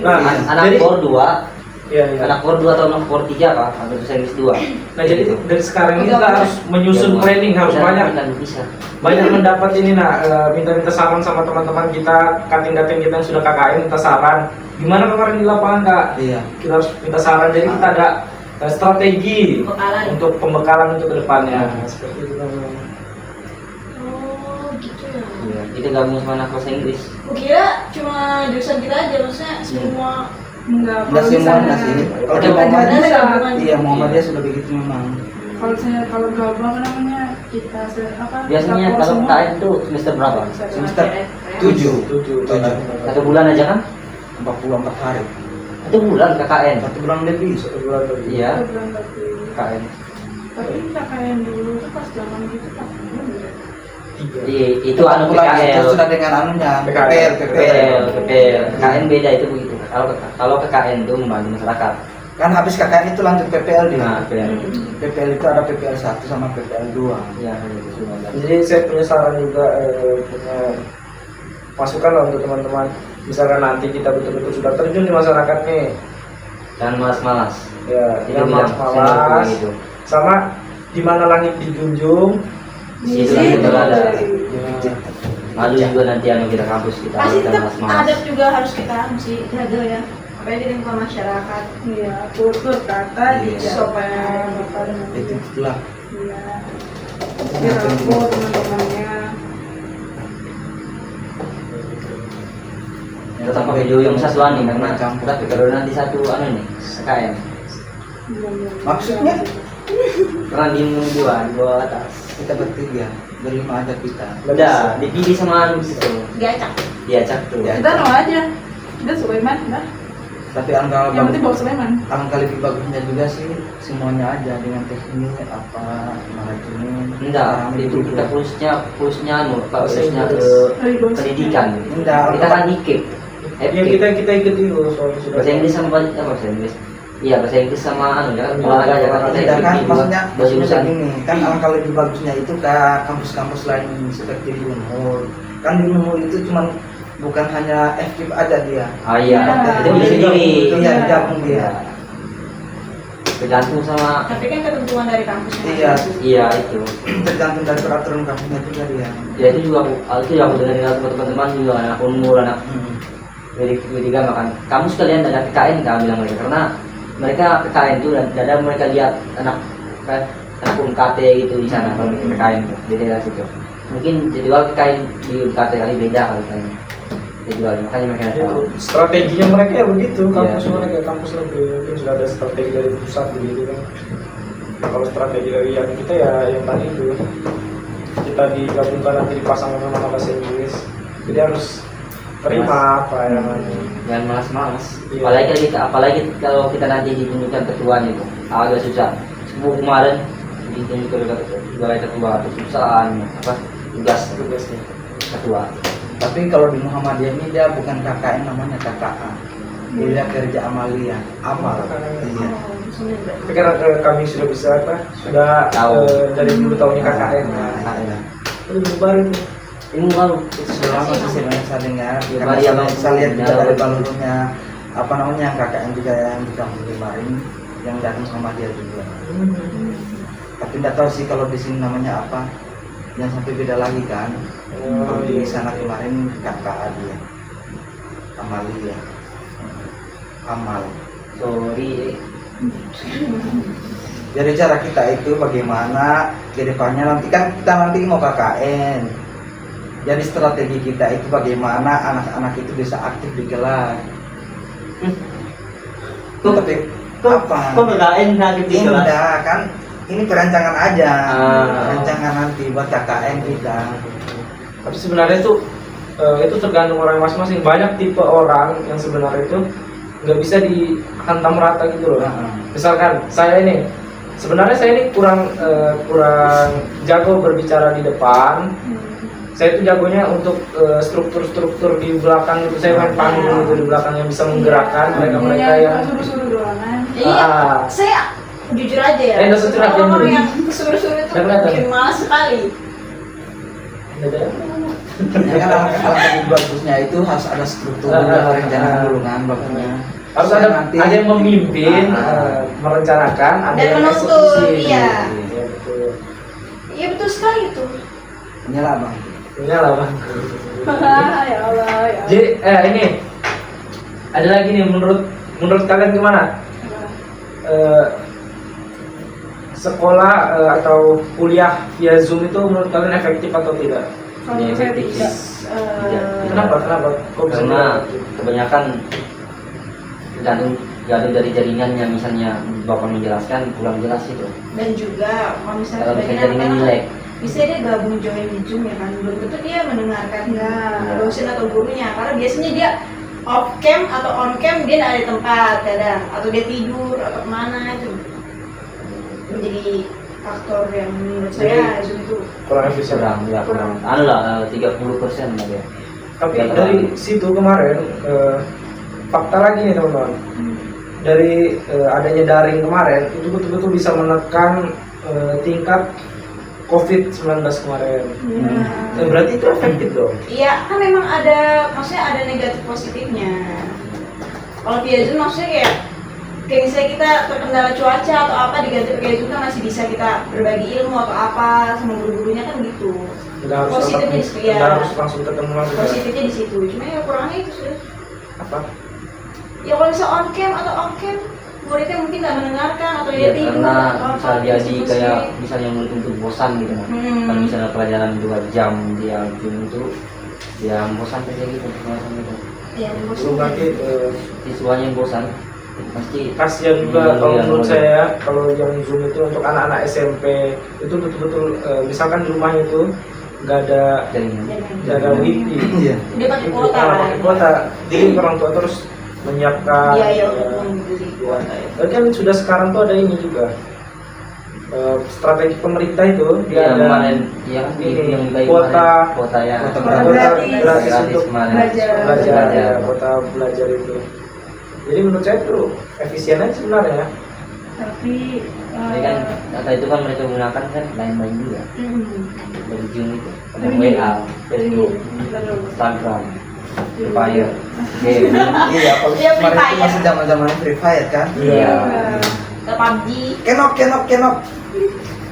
Nah,
Anak
jadi
core 2,
iya.
anak core 2 atau anak core 3 Pak, atau bahasa Inggris 2.
Nah, jadi dari sekarang ini kita harus menyusun planning, harus
Bisa.
banyak mendapat ini minta saran sama teman-teman kita, kating-kating kita yang sudah KKN, minta saran gimana kemarin di lapangan Kak.
Iya.
Kita harus minta saran, jadi kita ada strategi
Pembekalan.
untuk pembekalan untuk kedepannya. Seperti itu teman-teman.
Oh, gitu ya.
Iya, kita gabung sama anak bahasa Inggris.
Kukira cuma jurusan kita aja, maksudnya semua.
Enggak,
Enggak
kalau
semua
misalnya
sih. Kalau
ada
di Muhammad
bisa.
iya Muhammadiyah sudah begitu memang.
Kalau gabung namanya kita
Biasanya
lapor
kalau
semua.
KKN itu semester berapa?
Semester 7.
7.
1 bulan aja kan?
44 hari.
1 bulan KKN.
1 bulan lebih.
1 bulan lebih.
Iya,
Kita bilang tadi.
KKN.
Tapi KKN dulu tuh pas zaman gitu kan.
Iya, itu anu
Pulang itu
PKL.
sudah dengan anunya.
PKL.
PKL. KKN beda itu begitu. Kalau KKN itu membantu masyarakat.
Kan habis KKN itu lanjut PPL dia.
Nah, PKL.
PPL itu ada PPL 1 sama PPL 2.
Iya, itu semua.
Jadi saya punya saran juga, punya masukan lah untuk teman-teman. Misalkan nanti kita betul-betul sudah terjun di masyarakat nih,
Jangan malas-malas.
ya,
Itu
yang
bilang,
malas-malas,
gitu.
sama di mana langit dijunjung,
Di situ lagi berada.
ya,
Lalu juga nanti anu kita kampus kita
Pasti
jangan
tetap
malas-malas.
adab juga harus kita mesti jaga ya. Apalagi di lingkungan masyarakat.
Iya, tutur kata
Iya.
di sopan bapak dan
Itu itulah.
Iya. Dirangkul teman-temannya.
Tetap pakai duyung saswani karena tapi kalau nanti satu anu nih KKN.
Maksudnya
Karena di dua atas.
kita bertiga, berlima aja kita.
Udah dipilih sama anu situ.
Gacak.
Diacak tuh.
Ya.
Kita no aja. Kita Sulaiman, dah.
Tapi angka
Yang penting bawa Sulaiman.
alangkah lebih bagusnya juga sih semuanya aja dengan teknik manajemen.
Enggak,
orang
itu kita plusnya anu, plusnya ke
Lebih bagus.
pendidikan.
Enggak,
Kita kan IKIP.
yang kita ikuti dulu soalnya sudah.
Bahasa Inggris sama bahasa Inggris. Iya, bahasa Inggris sama anu ya kan olahraga ya kan kita
Tidak kan,
ikuti dua
maksudnya
bahasa jurusan.
begini kan alangkah lebih bagusnya itu ke kampus-kampus lain seperti di Unmul. Kan di Unmul itu cuman bukan hanya FKIP aja dia.
Ah iya, itu bisa sendiri.
Iya, digabung dia.
Iya. Tergantung sama
Tapi kan ketentuan dari kampusnya.
Iya,
iya itu.
tergantung dari peraturan kampusnya juga dia.
Ya itu juga aku dengar dari teman-teman juga anak umur anak Wediga makan. Kamu sekalian ada PKN kami bilang mereka karena mereka PKN itu dan ada mereka lihat anak UMKT gitu di sana kalau mereka PKN di daerah situ. Mungkin jadwal PKN di UMKT kali beda kali kayaknya. dijual, makanya mereka
Itu
tahu.
strateginya mereka ya begitu, kampus
Iya.
mereka, kampus negeri mungkin sudah ada strategi dari pusat begitu kan. Nah, kalau strategi dari yang kita ya yang tadi itu kita digabungkan nanti dipasang sama bahasa Inggris, jadi harus terima apa ya namanya.
Jangan malas-malas.
Iya.
Apalagi kalau kita nanti ditunjukkan ketuaan itu agak susah. Sebelum kemarin ditunjukkan sebagai ketua atau susah apa tugasnya ketua.
Tapi kalau di Muhammadiyah ini dia bukan KKN, namanya KKA. Dia kerja amalia, amal. Iya.
Tapi karena kami sudah bisa apa, sudah
Tahu.
dari dulu tahunya KKN.
Nah,
Itu baru itu.
Ini baru
selama sih banyak saya dengar,
Ya,
karena
Maria,
saya lihat juga
Maria.
dari balurnya apa namanya KKN juga yang di kampung kemarin yang datang sama dia juga. Tapi nggak tahu sih kalau di sini namanya apa, yang sampai beda lagi kan. Kalau di sana kemarin KKA dia, amalia, amal.
sorry.
Jadi cara kita itu bagaimana ke depannya, nanti kan kita nanti mau KKN. Jadi strategi kita itu bagaimana anak-anak itu bisa aktif di kelas. Tapi apa?
Kok PKN sakit di kelas?
Indah kan, ini perancangan aja,
Ah.
perancangan nanti buat KKN kita.
Tapi sebenarnya itu tergantung orang masing-masing. Banyak tipe orang yang sebenarnya itu nggak bisa dihantam rata gitu loh. Misalkan saya ini, sebenarnya saya ini kurang jago berbicara di depan. Saya itu jagonya untuk struktur-struktur di belakang itu. Saya main panggung itu di belakang yang bisa menggerakkan mereka-mereka yang
suruh-suruh doangan.
Iya,
Ah.
saya jujur aja ya.
Nggak usah curhat,
orang
yang
yang suruh-suruh itu
Kelihatan.
bikin malas sekali.
Ya kan alangkah bagusnya itu harus ada struktur dulu, perencanaan dulu kan bagusnya.
harus
Supaya
ada yang memimpin, merencanakan, ada
Dan
yang
menuntun,
eksekusi.
iya.
Iya, betul.
Iya betul sekali itu.
Inilah bang.
Ini lah bang.
Ya Allah, ya.
Jadi ini ada lagi nih, menurut kalian gimana? Sekolah atau kuliah via Zoom itu menurut kalian efektif atau tidak?
Kalau menurut saya tidak.
Kenapa? Kok bisa
Karena
tidak?
kebanyakan tergantung dari jaringannya, misalnya bapak menjelaskan kurang jelas itu.
Dan juga kalau misalnya
Kalau misalnya
sebagian
jaringan
anak-anak
jelek,
bisa dia gabung join di Zoom ya kan, belum tentu dia mendengarkan
Ya.
dosen atau gurunya, karena biasanya dia off cam atau on cam dia nggak ada di tempat kadang, atau dia tidur atau kemana itu menjadi faktor yang menurut saya Zoom itu
Kurang efisien.
kurang. Anu lah 30% lah ya.
Tapi
Nggak
dari
terlalu.
situ kemarin fakta lagi nih teman-teman. Dari adanya daring kemarin itu betul-betul bisa menekan tingkat COVID-19 kemarin. Berarti itu efektif dong.
iya kan, memang ada, maksudnya ada negatif positifnya. Kalau via Zoom maksudnya kayak misalnya kita terkendala cuaca atau apa, diganti pakai Zoom kan masih bisa kita berbagi ilmu atau apa sama guru-gurunya kan gitu.
Nggak harus
Positifnya di situ, ya.
nggak harus langsung ketemu langsung.
Positifnya di situ, cuma ya kurangnya itu sudah.
Apa?
Ya kalau bisa on cam atau off cam, muridnya mungkin nggak mendengarkan atau dia
Ya,
tidur
karena
atau
bisa
apa,
jadi
diskusi.
kayak misalnya murid untuk bosan gitu kan. Kalau misalnya pelajaran 2 jam dia Zoom itu dia bosan saja gitu pelajaran itu.
Ya,
Itu berarti
Siswanya yang bosan pasti
kasihan juga
Iya,
kalau
iya,
menurut
iya.
saya kalau yang Zoom itu untuk anak-anak SMP itu betul-betul misalkan di rumahnya itu nggak ada
jaringan.
wifi.
Iya.
dia pakai kuota
Iya,
kan.
pakai kuota. Jadi orang tua terus menyiapkan
Biaya untuk membeli kuota itu.
Dan kan sudah sekarang tuh ada ini juga strategi pemerintah itu dia
Iya
ada
kemarin ya kan
ini,
yang baik
kuota-
kemarin, kuota yang
kuota
gratis.
gratis untuk
kemarin.
belajar,
Belajar.
kuota belajar itu. Jadi menurut saya itu efisien aja sebenarnya.
Tapi
Jadi kan data itu kan mereka gunakan kan lain-lain juga dari Zoom itu ada
Ini.
WA, Facebook, Instagram, Free Fire, game.
Iya, kalau
Iya, Free
kemarin itu
Fire.
masih zaman-zaman Free Fire kan.
Iya.
Ke PUBG.
Kenok.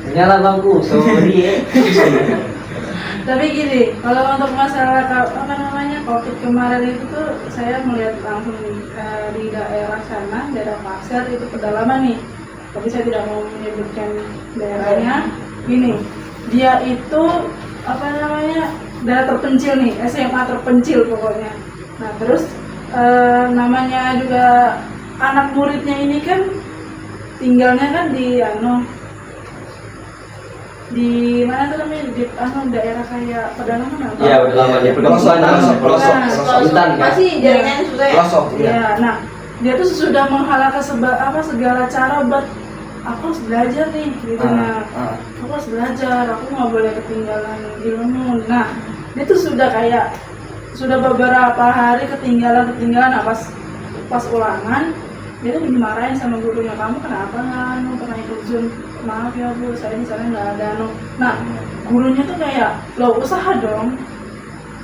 Nyala bangku, sorry ya.
Tapi gini, kalau untuk masalah apa namanya COVID kemarin itu tuh saya melihat langsung di daerah sana, daerah Paksar itu pedalaman nih. Tapi saya tidak mau menyebutkan daerahnya. Gini, dia itu apa namanya daerah terpencil nih, SMA terpencil pokoknya. Nah terus namanya juga anak muridnya ini kan tinggalnya kan di di mana tuh namanya, di daerah kayak pedalaman apa?
Iya, udah lama dia perkampungan, pelosok, hutan kan.
Masih jaringannya susah ya.
pelosok ya.
Iya, nah dia tuh sudah menghalalkan segala cara buat aku harus belajar nih gitu. Nah aku harus belajar, aku nggak boleh ketinggalan ilmu. Nah dia tuh sudah beberapa hari ketinggalan. Nah pas ulangan dia tuh dimarahin sama gurunya, kamu kenapa nggak pernah ikut Zoom? Maaf ya bu, saya di sana nggak ada Nah gurunya tuh kayak, lo usaha dong,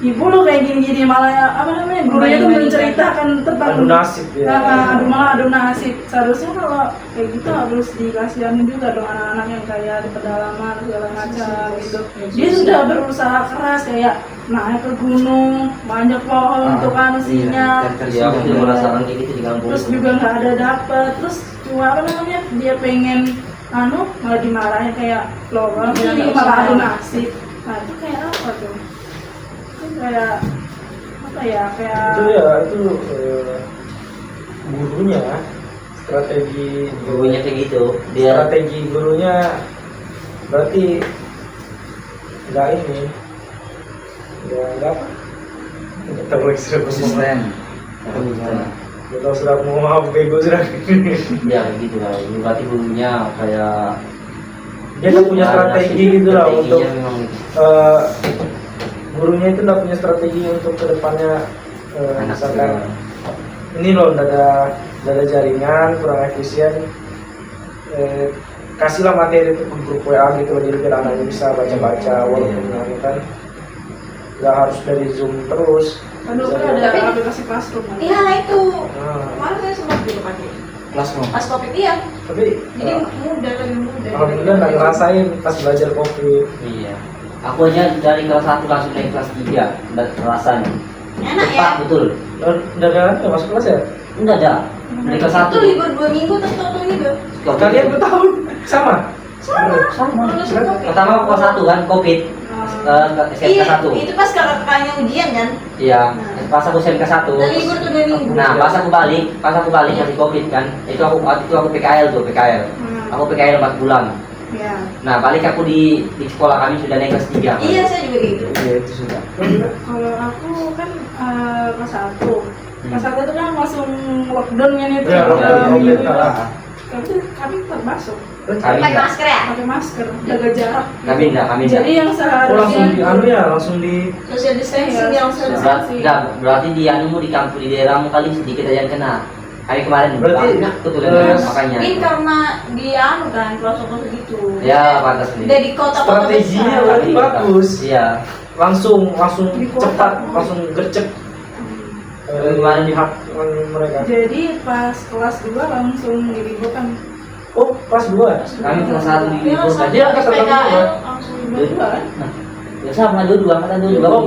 ibu lo kayak gini-gini, malah gurunya tuh menceritakan tentang
Adu nasib ya.
Malah adu nasib. Seharusnya kalau kayak gitu harus dikasihanin juga dong anak-anak yang kayak di pedalaman segala macam gitu. Dia sudah berusaha keras kayak naik ke gunung, manjat pohon untuk sinyal.
Iya, aku juga merasakan kayak gitu di kampung.
Terus juga nggak ada dapet. Terus cuma dia pengen malah dimarahin kayak lo ini malah adu nasib. Nah itu kayak apa tuh? Itu kayak apa ya, kayak
itu gurunya strategi
Gurunya kayak gitu. Dia
strategi gurunya berarti nggak ini ya nggak apa nggak tahu lagi sudah ngomong
Konsisten.
nggak tahu sudah mau apa bego sudah
ya kayak gitu lah. Berarti gurunya kayak
dia nggak punya strategi gitu lah untuk
strateginya memang
gurunya itu nggak punya strategi untuk kedepannya
anak
misalkan
juga.
ini loh nggak ada jaringan kurang efisien kasihlah materi itu ke grup WA gitu loh, jadi biar anaknya bisa baca-baca walaupun kan nggak harus dari Zoom terus.
aduh
Bisa
kan
dari-
ada aplikasi classroom kan?
Iya itu.
Nah,
Kemarin saya sempat juga pakai.
Classroom.
Pas covid iya.
tapi
Jadi mudah, lebih mudah.
alhamdulillah nggak ngerasain pas belajar COVID.
Iya. Aku aja dari kelas 1 langsung naik kelas 3 dan rasanya.
Enak ya.
Cepat betul.
Udah ada masuk kelas ya?
Enggak ada. Dari kelas 1.
Itu libur 2 minggu terus toto libur.
Kalian bertahun sama?
Sama. Lulus covid.
Pertama aku kelas 1 kan Covid. SMK
Iya,
1.
itu pas kakaknya ujian kan.
Iya, pas aku SMK 1.
Dan libur tuh 2 minggu.
Nah, pas aku balik masih Covid kan. Itu aku PKL. Aku PKL 4 bulan.
Ya.
Nah, balik aku di sekolah kami sudah naik kelas 3.
Iya, saya juga gitu.
Iya itu sudah.
Kalau aku kan kelas 1. Kelas 1 itu kan langsung lockdown kan itu.
Iya, lockdown.
Minggu itu.
Ah.
Tapi kami tetap masuk,
Kami
Pakai
enggak.
masker ya.
pakai masker, jaga jarak.
Kami enggak.
Jadi yang
Langsung di anu
seharusnya
ya, langsung di
Social distancing yang social
Berarti di anumu di kampung di daerahmu kali sedikit aja yang kena. Kami kemarin
Berarti,
banyak keturunan makanya.
Ini karena di anu kan pelosok gitu.
Ya, pantas nih.
Udah di kota-kota
strateginya
besar.
berarti bagus.
Iya.
Langsung
Di kota.
cepat, langsung gercep.
Kemarin
Di hak mereka.
jadi pas kelas 2 langsung diliburkan.
Oh, kelas 2.
Kami kelas 1 di
Iya,
libur
sama
Dia angkatan
PKL
berapa?
langsung
Dua kan?
Ya sama 22, angkatan 22.
Oh,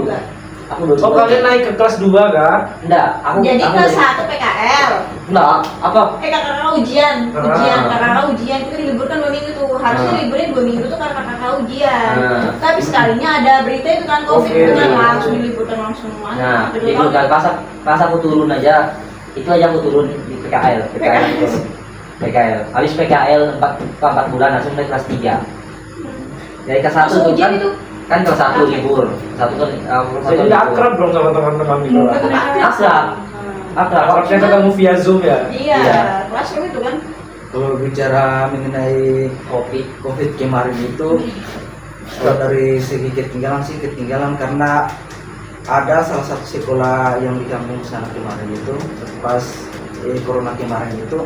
Aku 22.
Oh, kalian naik ke kelas 2 kan?
Enggak, aku
Jadi
aku
kelas
dari-
1 PKL.
Enggak, apa?
Kakak ujian,
Ah.
kakak ujian itu diliburkan 2 minggu tuh. Harusnya
Ah.
liburnya 2 minggu tuh karena kakak ujian.
Ah.
Tapi sekalinya ada berita itu kan COVID
Oke.
kan langsung diliburkan langsung.
Nah,
Kedua
itu
kali.
kan pas aku turun aja, itu aja aku turun di PKL aku turun. PKL. Habis PKL 4 bulan langsung naik kelas 3. Dari kelas 1
Langsung
tuh
ujian
kan,
itu.
kan kelas 1 libur. Satu kan kelas
Jadi
1 libur.
akrab dong sama teman-teman di kelas.
Akrab. Akrab.
Akrabnya ketemu via Zoom ya?
Iya,
Iya.
classroom itu kan.
Kalau bicara mengenai COVID kemarin itu, kalau dari segi ketinggalan karena ada salah satu sekolah yang di kampung sana kemarin itu pas corona kemarin itu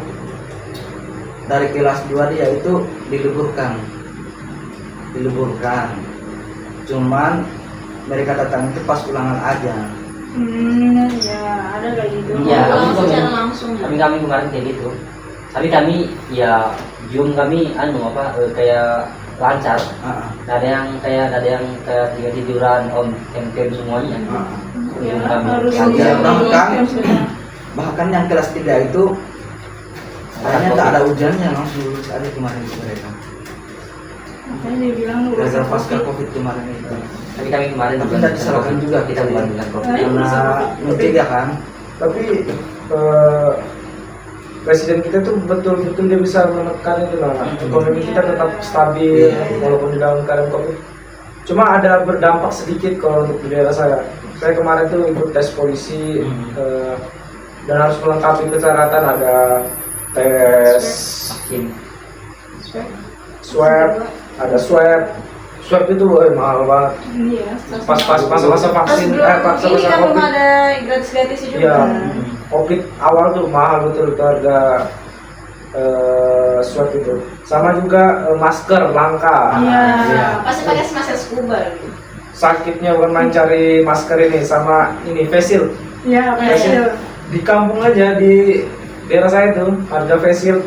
dari kelas 2 dia itu diliburkan. Cuman mereka datang itu pas ulangan aja.
Ya ada kayak gitu.
Iya,
Pulang
aku juga
secara langsung.
kami kemarin kayak gitu. Tapi kami ya Zoom kami kayak lancar. Nggak ada yang kayak tiduran camp semuanya.
Ya,
Zoom kami.
harus
Ya,
iya, bahkan
sudah.
Bahkan yang kelas 3 itu kayaknya tak ada ujiannya langsung lulus aja kemarin itu mereka.
Makanya dia bilang
Gara-gara
lulusan
pasca
COVID.
covid kemarin itu.
Tapi kami kemarin
Tapi
bukan
tidak disalahkan
COVID.
juga
Kita bukan bukan COVID.
Karena mencegah kan.
Tapi presiden kita tuh betul-betul dia bisa menekan itu lah. Ekonomi kita tetap stabil
Iya.
walaupun di dalam keadaan covid. Cuma ada berdampak sedikit kalau untuk di daerah saya. Saya kemarin tuh ikut tes polisi dan harus melengkapi persyaratan, ada tes
Vaksin.
swab, ada swab itu mahal banget.
Iya.
Pas masa-masa vaksin,
Ini
masa-masa
kan belum
covid.
ada gratis-gratis juga.
Iya, covid awal tuh mahal betul itu harga swab itu. Sama juga masker langka.
Iya.
Pasti pakai masker scuba gitu.
Sakitnya bukan main cari masker ini, sama ini face shield.
Iya,
Face
facial.
shield. Di kampung aja di daerah saya tuh harga face shield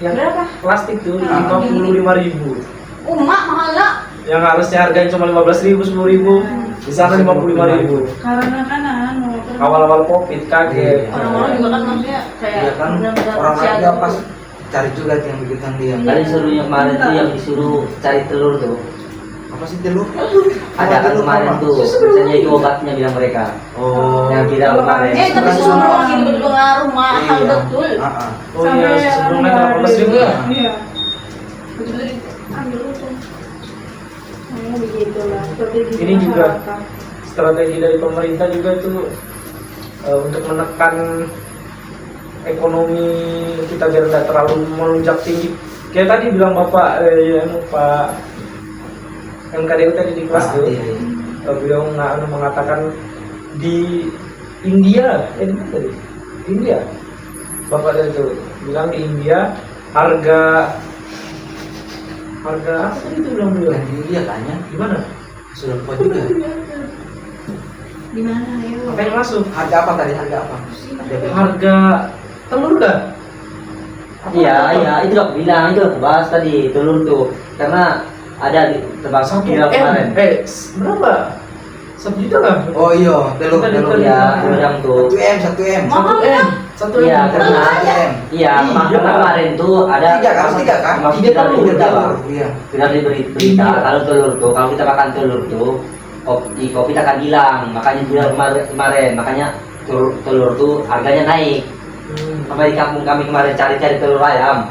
yang
Berapa?
plastik tuh
Ah,
55.000.
Mak mahal nggak?
Yang harusnya harganya cuma 15.000, 10.000, di sana 55.000.
Karena kan
Awal-awal covid kaget.
Orang-orang juga kan maksudnya kayak
Iya kan
benar-benar
orang
siaga
aja
gitu.
pas cari juga yang begitu dia.
Kali disuruhnya kemarin tuh yang disuruh cari telur tuh.
Apa sih telur?
Ada kan kemarin tuh, misalnya itu obatnya bilang mereka.
Oh.
Yang tidak kemarin.
Tapi susu beruang ini berpengaruh mahal
Iya.
betul.
Ah.
Oh iya, sebelumnya 18.000 ya.
Iya.
Betul
Ambil untung. Nah, begitu lah. Strategi
Ini juga
masyarakat.
strategi dari pemerintah juga itu untuk menekan ekonomi kita biar tidak terlalu melonjak tinggi. Kayak tadi bilang Bapak Pak MKDU tadi di kelas tuh,
Iya.
beliau mengatakan di India, di mana tadi? India. Bapak dari itu bilang di India harga apa tadi itu bilang beliau?
Yang dia tanya
Gimana?
sudah lupa juga.
Di mana ayo?
Apa yang masuk?
Harga apa tadi? Harga apa?
Harga telur dah.
Iya, iya, itu aku bilang, itu aku bahas tadi telur tuh. Karena ada di tebak viral kemarin.
Berapa? 1 juta lah.
Oh iya, telur.
Iya, udang tuh.
1 M.
Mahal kan?
1
Iya,
M.
karena
M.
iya, karena kemarin tuh ada
Tiga kan? Tiga kan?
Tiga telur,
Tiga
Bang.
telur. Iya.
Tidak diberi berita kalau telur tuh, kalau kita makan telur tuh, di kopi akan hilang. Makanya juga kemarin, makanya telur tuh harganya naik. Sampai di kampung kami kemarin cari-cari telur ayam.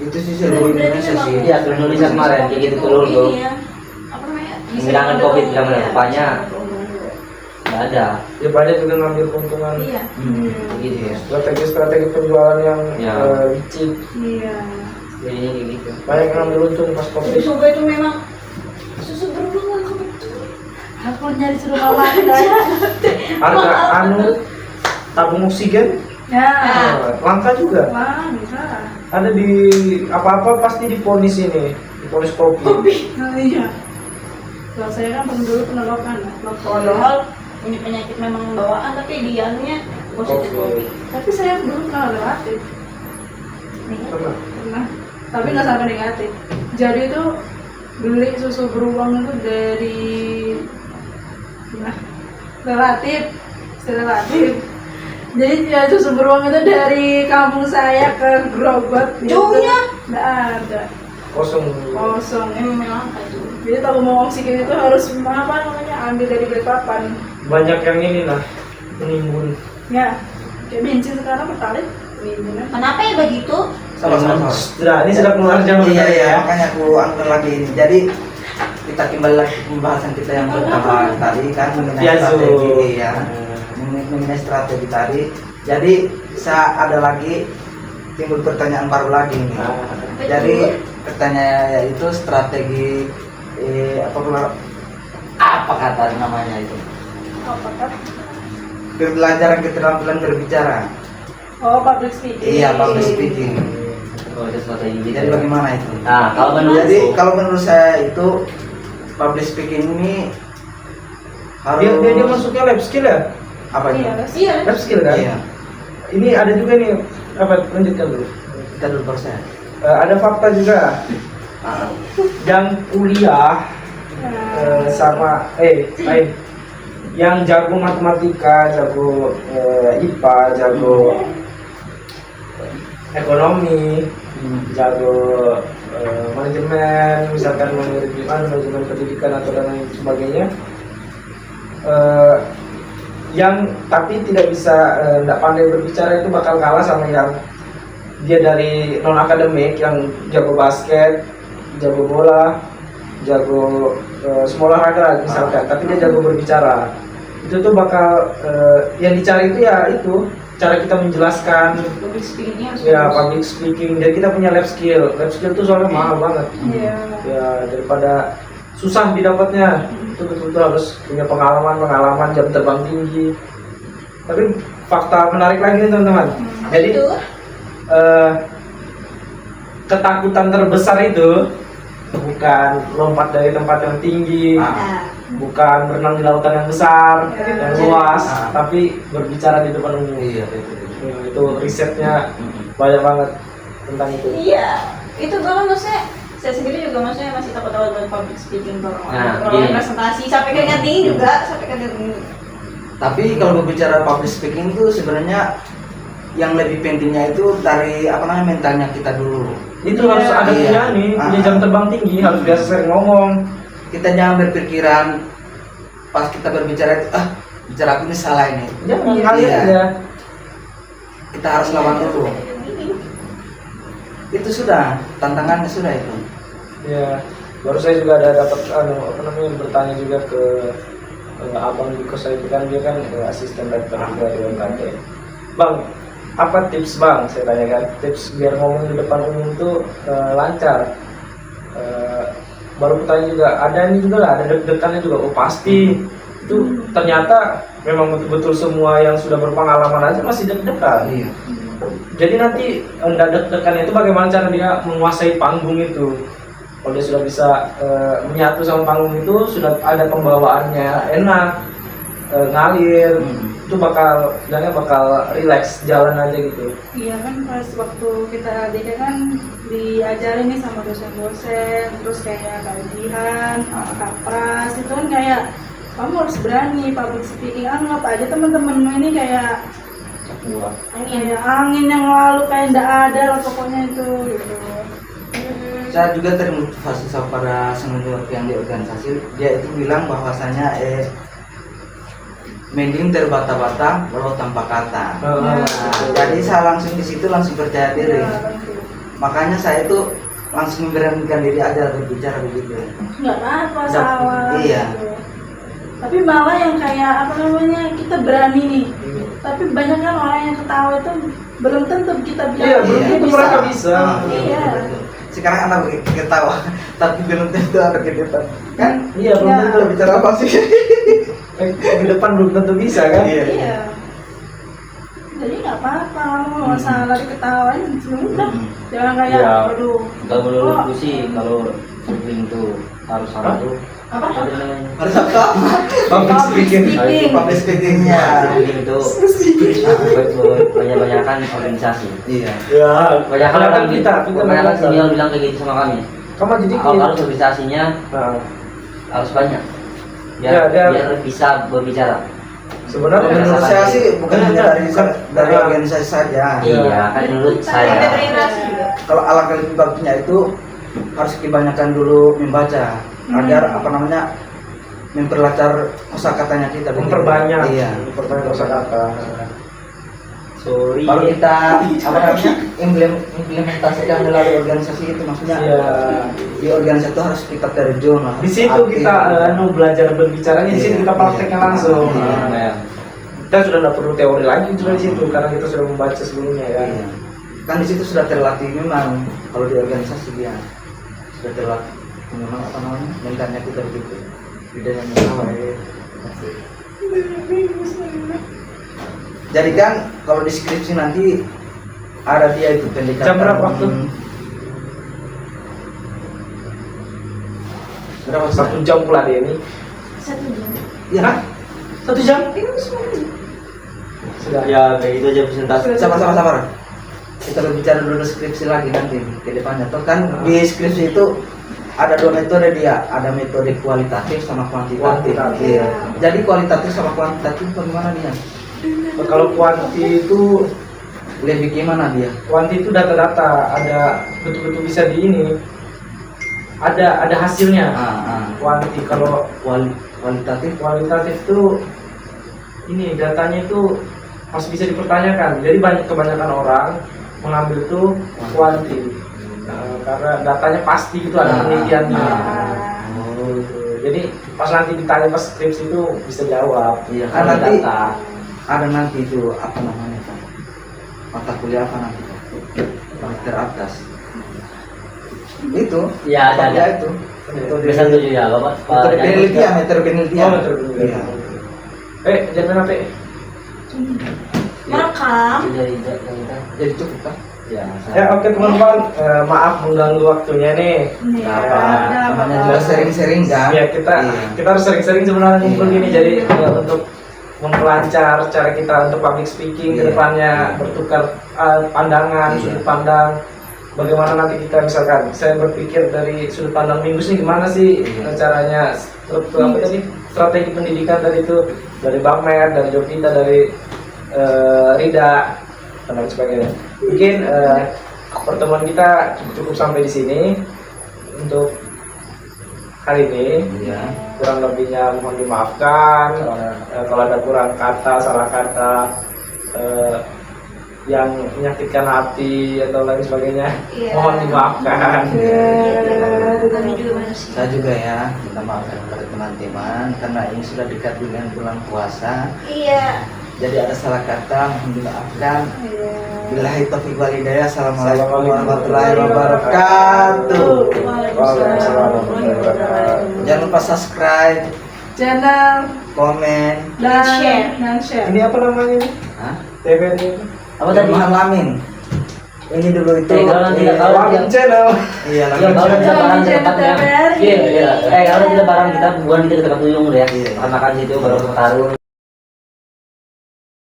Itu sih seluruh Indonesia sih.
Iya, seluruh Indonesia kemarin kayak gitu telur tuh.
Ini ya. Apa namanya?
Menghilangkan COVID, bilang rupanya nggak ada.
Ya banyak juga ngambil keuntungan.
Iya.
Begitu ya.
Strategi penjualan yang
Ya.
licik.
Iya.
Jadinya kayak gitu.
Banyak yang ngambil untung pas
Susu
covid.
soba itu memang susu beruang betul.
Aku nyari suruh mama.
Harga tabung oksigen
Ya.
langka juga.
Wah, bisa.
Ada di apa-apa pasti diponis ini, diponis kopi.
Nah, iya. Kalau saya kan dulu pernah lokan,
Padahal ini penyakit memang bawaan tapi dianunya positif
Oke.
COVID.
tapi saya dulu pernah relatif.
Pernah.
Pernah. Tapi nggak sampai negatif. Jadi itu beli susu beruang itu dari relatif. Jadi ya, susu beruang itu dari kampung saya ke Grobot.
Jauhnya?
Nggak ada,
Kosong.
kosong.
Memang langka itu.
Jadi kalau mau oksigen itu harus apa namanya ambil dari Balikpapan.
Banyak yang ini lah menimbun.
Ya, kayak bensin sekarang pertalite minimalnya.
Kenapa ya begitu?
Sama-sama.
Sudah, ini sudah keluar jam
Iya, iya,
ya.
makanya aku angkat lagi ini. Jadi kita kembali lagi ke pembahasan kita yang pertama tadi kan mengenai
Piazzo.
strategi ya. Mengenai strategi tadi. Jadi ada lagi timbul pertanyaan baru lagi nih. Jadi pertanyaan yaitu strategi apa kata namanya itu?
Apakah?
Pembelajaran keterampilan berbicara.
Oh, public speaking.
Iya, public speaking.
Oh, itu strategi gitu.
Jadi bagaimana itu?
Nah, kalau menurut
Jadi kalau menurut saya itu public speaking ini harus
Dia masuknya lab skill ya?
apa itu?
Iya,
Iya.
Lab skill kan?
Iya.
Ini ada juga nih, apa lanjutkan dulu.
Kita dulu proses.
Ada fakta juga yang kuliah sama lain yang jago matematika, jago IPA, jago ekonomi, jago manajemen, misalkan manajemen pendidikan atau dan lain sebagainya, yang tapi tidak bisa tidak pandai berbicara itu bakal kalah sama yang dia dari non akademik yang jago basket, jago bola, jago semua olahraga misalkan, tapi dia jago berbicara. Itu tuh bakal yang dicari itu ya itu cara kita menjelaskan,
Public speaking-nya harus
ya
bagus.
public speaking. Jadi kita punya lab skill tuh soalnya mahal banget.
Iya.
Ya daripada susah didapatnya, itu betul-betul harus punya pengalaman jam terbang tinggi. Tapi fakta menarik lagi nih teman-teman. Jadi
Itu
ketakutan terbesar itu bukan lompat dari tempat yang tinggi,
nah,
bukan berenang di lautan yang besar, yang luas,
Ah.
tapi berbicara di depan umum.
Iya, betul.
Ya, itu risetnya banyak banget tentang itu.
iya, itu kalau maksudnya saya sendiri juga maksudnya masih takut-takut buat public speaking
Nah,
kalau
iya.
presentasi sampai keringat dingin juga, sampai keringat dingin.
Tapi kalau berbicara public speaking itu sebenarnya yang lebih pentingnya itu dari apa namanya mentalnya kita dulu.
Itu harus ada
Iya.
punya nih, punya
Ah.
jam terbang tinggi, harus biasa sering ngomong.
Kita jangan berpikiran pas kita berbicara itu bicara aku ini salah ini.
Jangan
Iya.
kali
Iya.
aja.
Kita harus lawan dulu. Itu sudah tantangannya sudah itu.
Ya, baru saya juga ada dapat bertanya juga ke abang Diko, saya itu kan dia kan asisten rektor juga di UMKT. Bang, apa tips bang? Saya tanya kan, tips biar ngomong di depan umum tuh lancar. Baru bertanya juga, ada ini juga lah, ada deg-degannya juga. Oh pasti, itu ternyata memang betul-betul semua yang sudah berpengalaman aja masih deg-degan.
Iya.
Jadi nanti enggak deg-degan itu bagaimana cara dia menguasai panggung itu. Kalau dia sudah bisa menyatu sama panggung itu, sudah ada pembawaannya enak, ngalir, itu bakal relax jalan aja gitu.
Iya kan pas waktu kita ADK kan diajarin nih sama dosen-dosen, terus kayak kajian, kapras, itu kan kayak kamu harus berani public speaking. Anggap aja teman-teman ini kayak angin yang lalu kayak ndak ada lah pokoknya itu gitu.
Saya juga termotivasi sama para senior yang di organisasi. Dia itu bilang bahwasanya mending terbata-bata walau tanpa kata. Nah, jadi saya langsung di situ langsung percaya diri.
Iya, betul.
Makanya saya itu langsung memberanikan diri aja berbicara begitu.
Nggak apa-apa
Nggak-
salah
iya.
gitu. Tapi malah yang kayak apa namanya kita berani nih, tapi banyak kan orang yang ketawa itu belum tentu kita bilang
Iya, belum
dia
tentu mereka bisa.
Iya.
betul. Sekarang anak ketawa, tapi belum tentu ada ke depan. Kan?
Iya, belum
Iya.
tentu bicara apa sih. Ke depan belum tentu bisa kan?
Iya. Jadi nggak apa-apa, mau masalah diketawain, udah. Jangan kayak,
Iya.
aduh.
Kalau menurutku sih kalau sering tuh harus sama tuh
Apa?
apa namanya?
Harus apa?
Public speaking.
speaking.
Public speakingnya.
Itu banyak-banyakan organisasi.
Iya.
Ya,
Banyak orang
kita
banyak senior bilang kayak gitu sama kami.
kamu jadi
Harus organisasinya
nah,
harus banyak
Ya, dia-
biar bisa berbicara.
sebenarnya
Menurut saya sih bukan hanya dari
Nah.
organisasi saja.
Iya, kan menurut
Tapi ada
saya.
relasi juga.
Kalau alangkah lebih bagusnya itu harus kebanyakan dulu membaca agar apa namanya memperlancar kosakatanya kita. begitu.
memperbanyak
Iya.
kosakata.
Sorry.
Baru kita apa namanya implementasikan melalui organisasi itu maksudnya.
Iya.
Di organisasi itu harus kita terjun lah.
Di situ
aktif.
kita belajar berbicaranya, di sini
Iya.
kita prakteknya langsung.
Iya.
Nah, kita sudah tidak perlu teori lagi juga di situ karena kita sudah membaca sebelumnya ya.
Iya. Kan di situ sudah terlatih memang kalau di organisasi dia sudah terlatih memang apa namanya mentalnya kita begitu. Bedanya mental. Jadi kan kalau di skripsi nanti ada dia itu pendekatan.
Jam berapa waktu?
Berapa
1 jam pula dia ini.
1 jam.
Iya.
Hah? 1 jam? Sudah.
Ya kayak gitu aja presentasi.
Sabar. Kita berbicara dulu skripsi lagi nanti ke depannya. Toh kan di skripsi itu ada 2 metode dia, ada metode kualitatif sama kuantitatif.
Kuantitatif.
Iya. Jadi kualitatif sama kuantitatif bagaimana dia?
Kalau kuanti itu
Lebih gimana dia?
data-data ada betul-betul bisa di ini ada hasilnya.
Kuantitatif.
Kalau
Kualitatif.
kualitatif tuh ini datanya itu masih bisa dipertanyakan. Jadi kebanyakan orang mengambil tuh kuanti. Karena datanya pasti gitu, ada penelitiannya.
Oh,
Gitu. Jadi pas nanti ditanya pas skripsi itu bisa jawab.
Iya,
Kalau
nanti
data.
ada nanti itu apa namanya Pak? Mata kuliah apa nanti Pak? Yang teratas. Itu.
Iya, ada.
Ya, itu.
Bisa tujuh ya, Bapak.
Metode penelitian, metode penelitian.
Oh, metode penelitian.
Iya.
Jangan apa?
Merekam.
Jadi cukup Pak.
Ya,
Ya oke teman-teman, maaf mengganggu waktunya nih.
Iya,
Apa?
Namanya juga sering-sering kan?
Ya kita harus sering-sering sebenarnya ngumpul
Iya.
gini, jadi untuk mempelancar cara kita untuk public speaking ke
Iya.
depannya, bertukar pandangan,
Iya.
sudut pandang. Bagaimana nanti kita misalkan, saya berpikir dari sudut pandang Mingus nih gimana sih
Iya.
caranya apa tadi strategi pendidikan dari itu, dari Bang Mer, dari Jovita, dari Rida dan lain sebagainya. Mungkin pertemuan kita cukup sampai di sini untuk hari ini.
Iya.
Kurang lebihnya mohon dimaafkan. Kalau ada kurang kata, salah kata yang menyakitkan hati atau lain sebagainya,
Iya.
mohon dimaafkan.
Kami juga manusia.
Saya juga ya minta maaf kepada teman-teman karena ini sudah dekat dengan bulan puasa.
Iya.
Jadi ada salah kata, mohon dimaafkan. Billahi taufiq wal hidayah. Assalamualaikum
Assalamualaikum
warahmatullahi wabarakatuh.
Waalaikumsalam warahmatullahi wabarakatuh.
Jangan lupa subscribe,
channel
komen.
dan
Share.
share.
Ini apa namanya?
Hah?
TV ini?
apa tadi?
Ilmuwan Lamin. Ini dulu itu.
Kalau nanti kalau
Lamin Channel.
Iya,
Iya,
Lamin
kalau
Channel.
kita barang ke tempatnya.
TVRI.
Iya, iya. Kalau kita barang kita bukan kita ke tempat tuyung ya.
Iya.
Makan situ baru ke Tarung.